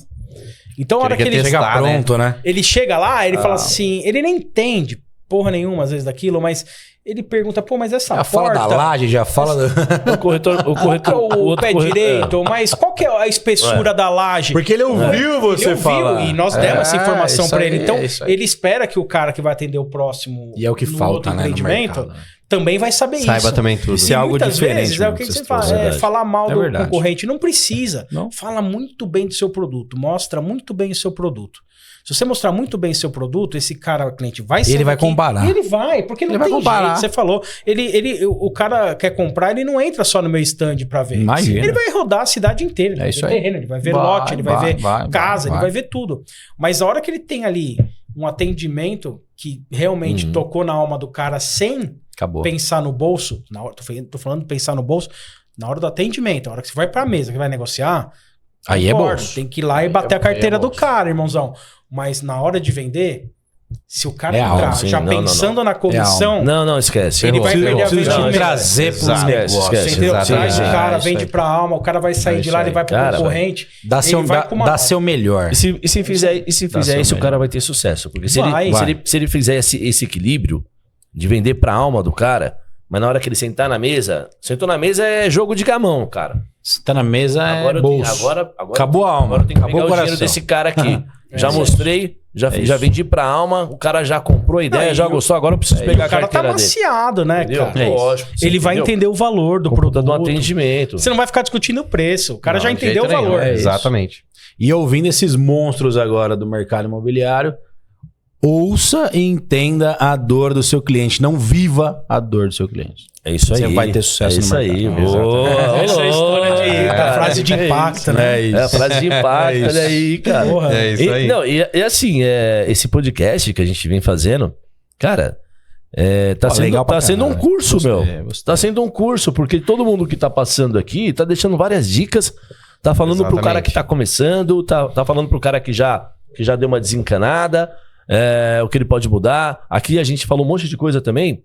Então, a hora que Ele ele quer chega, testar, Chega pronto, né? ele chega lá, ele fala assim, ele nem entende porra nenhuma às vezes daquilo, mas ele pergunta, pô, mas essa Já fala porta... da laje, já fala da... O corretor, Qual que é o outro pé corretor- direito, mas qual que é a espessura da laje? Porque ele ouviu você Ele ouviu falar. e nós demos essa informação isso pra aí, ele. Então, isso aí. ele espera que o cara que vai atender o próximo E é o que no falta, outro né, no empreendimento mercado, né? também vai saber Saiba isso. também tudo. Isso é E algo muitas diferente, vezes, é o mesmo que que você vocês fala, falam. Verdade. falar mal É do verdade. concorrente. Não precisa. Não. Fala muito bem do seu produto. Mostra muito bem o seu produto. Se você mostrar muito bem o seu produto, esse cara, o cliente, vai sair Ele vai daqui, comparar. e ele vai, porque não Ele vai tem comparar. jeito. Você falou, o cara quer comprar, ele não entra só no meu stand pra ver. Imagina. Ele vai rodar a cidade inteira. Ele É vai isso ver aí. terreno, ele vai ver Vai, lote, ele vai vai, ver vai, casa, vai. ele vai ver tudo. Mas a hora que ele tem ali um atendimento que realmente Uhum. tocou na alma do cara sem Acabou. pensar no bolso, na hora, tô falando pensar no bolso, na hora do atendimento, a hora que você vai pra mesa, que vai negociar, Aí é concordo, bolso. tem que ir lá e bater a carteira é do bolso. cara, irmãozão. Mas na hora de vender, se o cara É entrar alma, sim. já Não, não, pensando na comissão, Não, esquece. Ele vai perder a Preciso te vendimento. trazer pros Exato. negócios. você Esquece, entendeu? exatamente. Traz o cara, isso vende aí. pra alma, o cara vai sair É de isso lá, aí. ele vai pro Cara, concorrente. Dá seu, ele vai com uma dá alma. seu melhor. E se fizer seu isso, o melhor. cara vai ter sucesso. Porque se, Vai. se ele fizer esse equilíbrio de vender pra alma do cara, mas na hora que ele sentar na mesa, sentou na mesa é jogo de gamão, cara. Se tá na mesa, Agora é eu tenho- bolso. agora Acabou a alma. Agora eu tenho que Acabou pegar o o dinheiro coração. desse cara aqui. Já isso. mostrei, já isso. vendi pra alma, o cara já comprou a ideia, Não, e já o- gostou, agora eu preciso E pegar o a cara tá carteira dele. maciado, né, Entendeu? cara? É isso. Lógico. você Ele vai entendeu? entender o valor do Por conta produto. do atendimento. Você não vai ficar discutindo o preço. O cara Não, já de entendeu o jeito nenhum. valor. É, isso. exatamente. E ouvindo esses monstros agora do mercado imobiliário, ouça e entenda a dor do seu cliente. Não viva a dor do seu cliente. É isso aí. Você vai ter sucesso é no isso aí. mercado. Boa, Essa é a história da cara. frase de impacto, né? É a frase de impacto, É isso. olha aí, cara. Porra. É isso aí. Não, e assim, esse podcast que a gente vem fazendo, cara, tá Pô, sendo, legal pra tá sendo um caralho. curso, Gostei, meu. gostei. Tá sendo um curso, porque todo mundo que tá passando aqui tá deixando várias dicas, tá falando pro Exatamente. cara que tá começando, tá falando pro cara que já deu uma desencanada, o que ele pode mudar. Aqui a gente falou um monte de coisa também.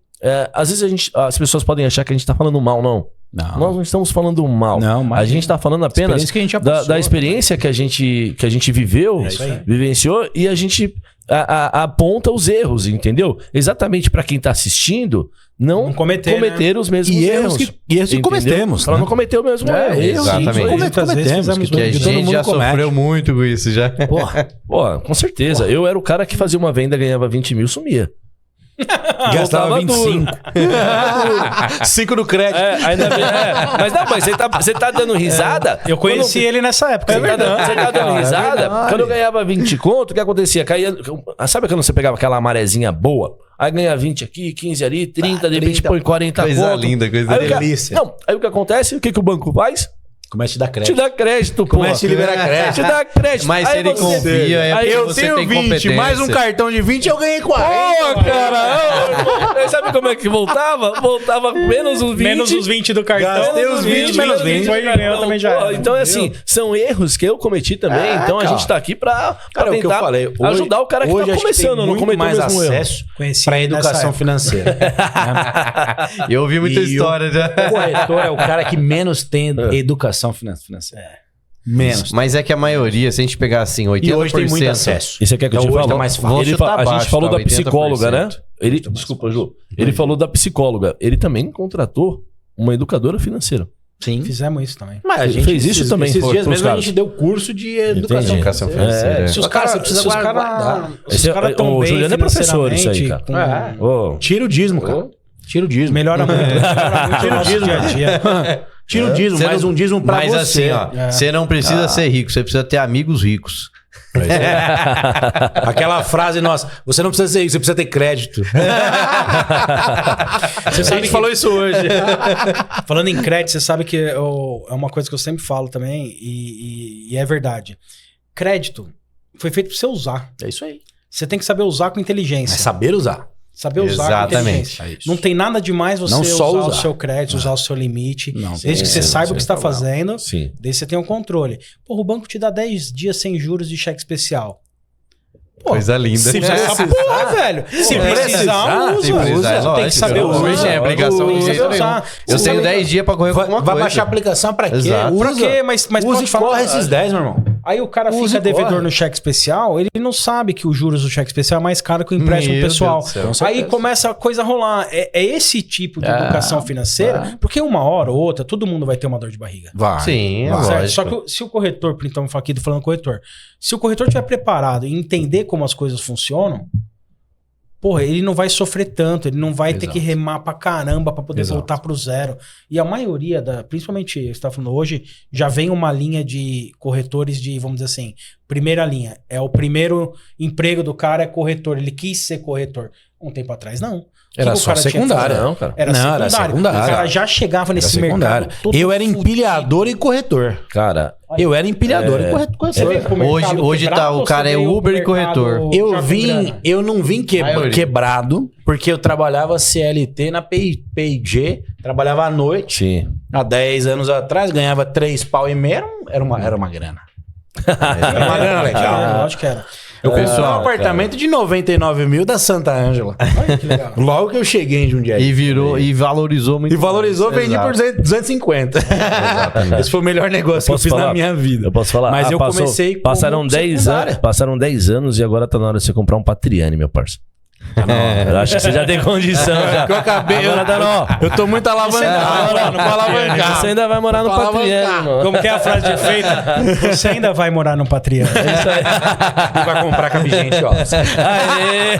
Às vezes as pessoas podem achar que a gente tá falando mal, não. Não. Nós não estamos falando mal. Não, mas a gente tá falando apenas experiência que a gente já da passou, experiência que a gente viveu, É isso aí. vivenciou, e a gente aponta os erros, entendeu? Exatamente para quem tá assistindo, não Não cometer, os mesmos E erros. erros que Entendeu? cometemos. Pra né? não cometer o mesmo É, erro. erros exatamente. que Muitas vezes cometemos. fizemos Que a todo gente mundo já comete. sofreu muito com isso já. Pô, com certeza. Eu era o cara que fazia uma venda, ganhava 20 mil, sumia. Gastava voltava 25. 5 no crédito. Mas você tá dando risada. Eu conheci ele nessa época. Você tá dando risada? Quando eu ganhava 20 conto, o que acontecia? Caía. Sabe quando você pegava aquela marezinha boa? Aí ganha 20 aqui, 15 ali, 30, de repente 30. põe 40 Coisa conto. linda, coisa Aí o que- delícia. Não, aí o que acontece? O que o banco faz? Começa a te dar Te crédito. dá crédito, pô. Começa a liberar crédito. Te dá crédito. Mas se Aí ele você- confia, é Aí porque Eu você tenho tem 20, competência. mais um cartão de 20, eu ganhei 40. Pô, cara! Aí sabe como é que voltava? Voltava menos os 20. Menos os 20 do cartão. Gastei os 20, menos 20. Foi ganhou também já. Pô, era. então, assim, são erros que eu cometi também. Então, a cara. gente tá aqui pra Cara, é o que eu tentar falei. Hoje, ajudar o cara que hoje tá acho começando, tem não muito cometeu o mais mesmo erro. acesso Conheci para ele nessa educação época. financeira. Eu ouvi muita E história já. O corretor é o cara que menos tem educação financeira. Menos. Mas é que a maioria, se a gente pegar assim, 80%... E hoje tem muito acesso. Isso aqui é que Então eu te hoje falo. tá mais fácil. Vou chutar A baixo, gente falou tá? da psicóloga, né? 80%. Desculpa, Ju. Ele falou da psicóloga. Ele também contratou uma educadora financeira. Sim. Fizemos isso também. Mas a Ele gente fez isso também, Esses pros dias mesmo a caras. gente deu curso de educação Entendi. Educação financeira. financeira. Se os Cara, caras você precisa guardar. O Juliano é professor, isso aí, cara. É. Ô, Tira o dízimo, cara. Tira o dízimo. Melhora muito. Melhora muito o Tira o nosso dízimo. dia a dia. Tira o dízimo, Você mais não- um dízimo pra Mas você. assim, ó, você não precisa ser rico, você precisa ter amigos ricos. Aquela frase nossa, você não precisa ser isso, você precisa ter crédito. Você sabe A gente falou isso hoje. Falando em crédito, você sabe que é uma coisa que eu sempre falo também, e é verdade. Crédito foi feito para você usar. É isso aí. Você tem que saber usar com inteligência. É saber usar. Saber usar Exatamente. com inteligência. É isso. Não tem nada demais você Não só usar o usar. seu crédito, usar o seu limite. Não, Desde que você saiba o que você está fazendo, Sim. daí você tem um controle. Porra, o banco te dá 10 dias sem juros de cheque especial. Pô, Coisa linda. Se precisar, porra, velho. Se precisar, precisar, usa. se precisar, Tem lógico. que saber Não, usar. não tem aplicação de Tem que jeito saber nenhum. usar. Eu Você tenho sabe- 10 dias pra correr com alguma Vai coisa. baixar a aplicação pra quê? Exato. Pra Usa. quê? Mas Use pode e falar. corre esses 10, meu irmão. Aí o cara Use fica e devedor corre. no cheque especial, ele não sabe que os juros do cheque especial é mais caro que o empréstimo Meu pessoal. Deus do céu. Com certeza. Aí começa a coisa a rolar. É esse tipo de educação financeira, porque uma hora ou outra todo mundo vai ter uma dor de barriga. Vai. Sim, é vai. Certo? lógico. Só que se o corretor, então aqui falando corretor, se o corretor estiver preparado e entender como as coisas funcionam, porra, ele não vai sofrer tanto, ele não vai ter que remar pra caramba pra poder Exato. voltar pro zero. E a maioria, principalmente, você está falando hoje, já vem uma linha de corretores de, vamos dizer assim, primeira linha. É o primeiro emprego do cara é corretor, ele quis ser corretor. Um tempo atrás, não. O Era que o só cara tinha que secundária. fazer? Não, cara. Era Não, secundário. era secundária. O cara já chegava Era nesse secundário. mercado todo Eu era fudido. empilhador e corretor. Cara, Eu era empilhador e Você corretor. veio pro mercado Hoje quebrado tá, o ou cara você é veio pro Uber e mercado corretor. Eu não vim Maioria. quebrado, porque eu trabalhava CLT na P&G, trabalhava à noite. sim. Há 10 anos atrás, ganhava 3 pau e meio, era uma grana. Era uma grana legal. Lógico que era. Eu comprei um Pessoal, apartamento de 99 mil da Santa Ângela. Olha que legal. Logo que eu cheguei em Jundiaí. E virou, e valorizou muito. E valorizou, mais. vendi por Exato. 250. Esse foi o melhor negócio que eu Posso fiz falar? na minha vida. Eu posso falar? Mas eu comecei como passaram 10 secundária. anos, passaram 10 anos e agora tá na hora de você comprar um Patriani, meu parceiro. Eu acho que você já tem condição. Já. Que eu acabei, Agora tá no... eu tô muito alavancado. Não vou alavancar. Você ainda vai morar no Vou alavancar. Patriani, mano. Como que é a frase de efeito? Você ainda vai morar no Patriano. E vai comprar com a gente, ó. Aê!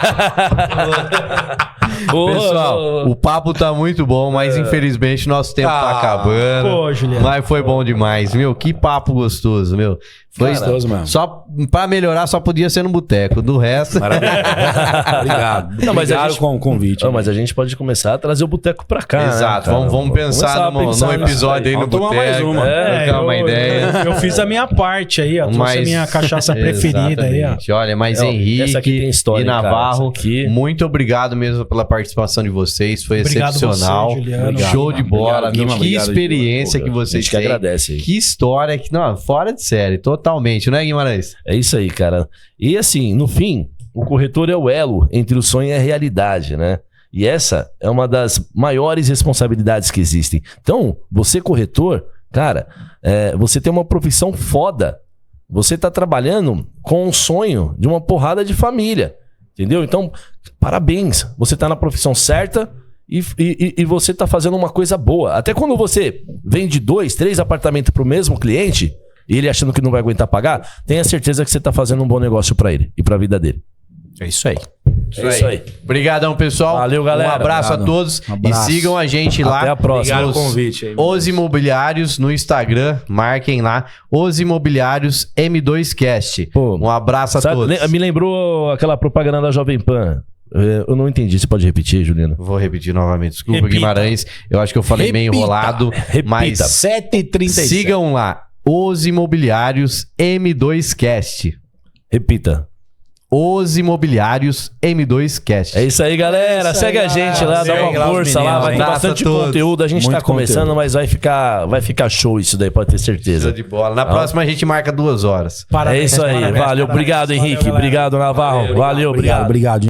Pessoal, o papo tá muito bom, mas infelizmente nosso tempo tá acabando. Pô, Juliano. Mas foi bom demais, meu. Que papo gostoso, meu. Foi Gostoso mesmo. Só pra melhorar, só podia ser no boteco. Do resto. Obrigado. Não, mas a Obrigado gente- com o convite. Não, mas a gente pode começar a trazer o boteco pra cá. Exato. né, cara? Vamos pensar começar a num pensar nisso episódio aí no Vamos tomar boteco. mais uma. Trocar uma ideia. Eu fiz a minha parte aí, ó. Trouxe a Mas- minha cachaça preferida aí, ó. Exatamente. Olha, mas Não, essa aqui Henrique tem história, e cara. Navarro, Essa aqui- muito obrigado mesmo pela participação de vocês. Foi Obrigado excepcional. você, Juliano. Show de bola. Obrigado, meu. Guima. Que Obrigado, experiência Pô, que a vocês gente que têm. agradece aí. Que história. Não, fora de série. Totalmente, não é, Guimarães? É isso aí, cara. E assim, no fim, o corretor é o elo entre o sonho e a realidade, né? E essa é uma das maiores responsabilidades que existem. Então, você corretor, cara, você tem uma profissão foda. Você tá trabalhando com um sonho de uma porrada de família, entendeu? Então, parabéns. Você tá na profissão certa e você tá fazendo uma coisa boa. Até quando você vende 2, 3 apartamentos pro mesmo cliente e ele achando que não vai aguentar pagar, tenha certeza que você tá fazendo um bom negócio pra ele e pra vida dele. É isso aí. É isso aí. Obrigadão, pessoal. Valeu, galera. Um abraço Obrigado. a todos. Um abraço. E sigam a gente lá. Até a próxima. Obrigado Os- pelo convite aí. Os Imobiliários no Instagram. Marquem lá. Os Imobiliários M2Cast. Pô, Um abraço a Sabe, todos. me lembrou aquela propaganda da Jovem Pan. Eu não entendi. Você pode repetir, Juliano? Vou repetir novamente. Desculpa, Repita. Guimarães. Eu acho que eu falei meio Repita. enrolado. Repita. Mas 7h37. sigam lá. Os Imobiliários M2Cast. Repita. Os Imobiliários M2Cast. É isso aí, galera. isso Segue aí, a gente lá, dá segue uma lá os força lá. meninos, Vai ter abraço bastante a todos. conteúdo. A gente Muito tá começando, conteúdo. mas vai ficar show isso daí, pode ter Show certeza. de bola. Na próxima a gente marca 2 horas. É isso aí. Parabéns, Valeu. parabéns. Obrigado, Valeu, Henrique. galera. Obrigado, Navarro. Valeu, obrigado. Obrigado.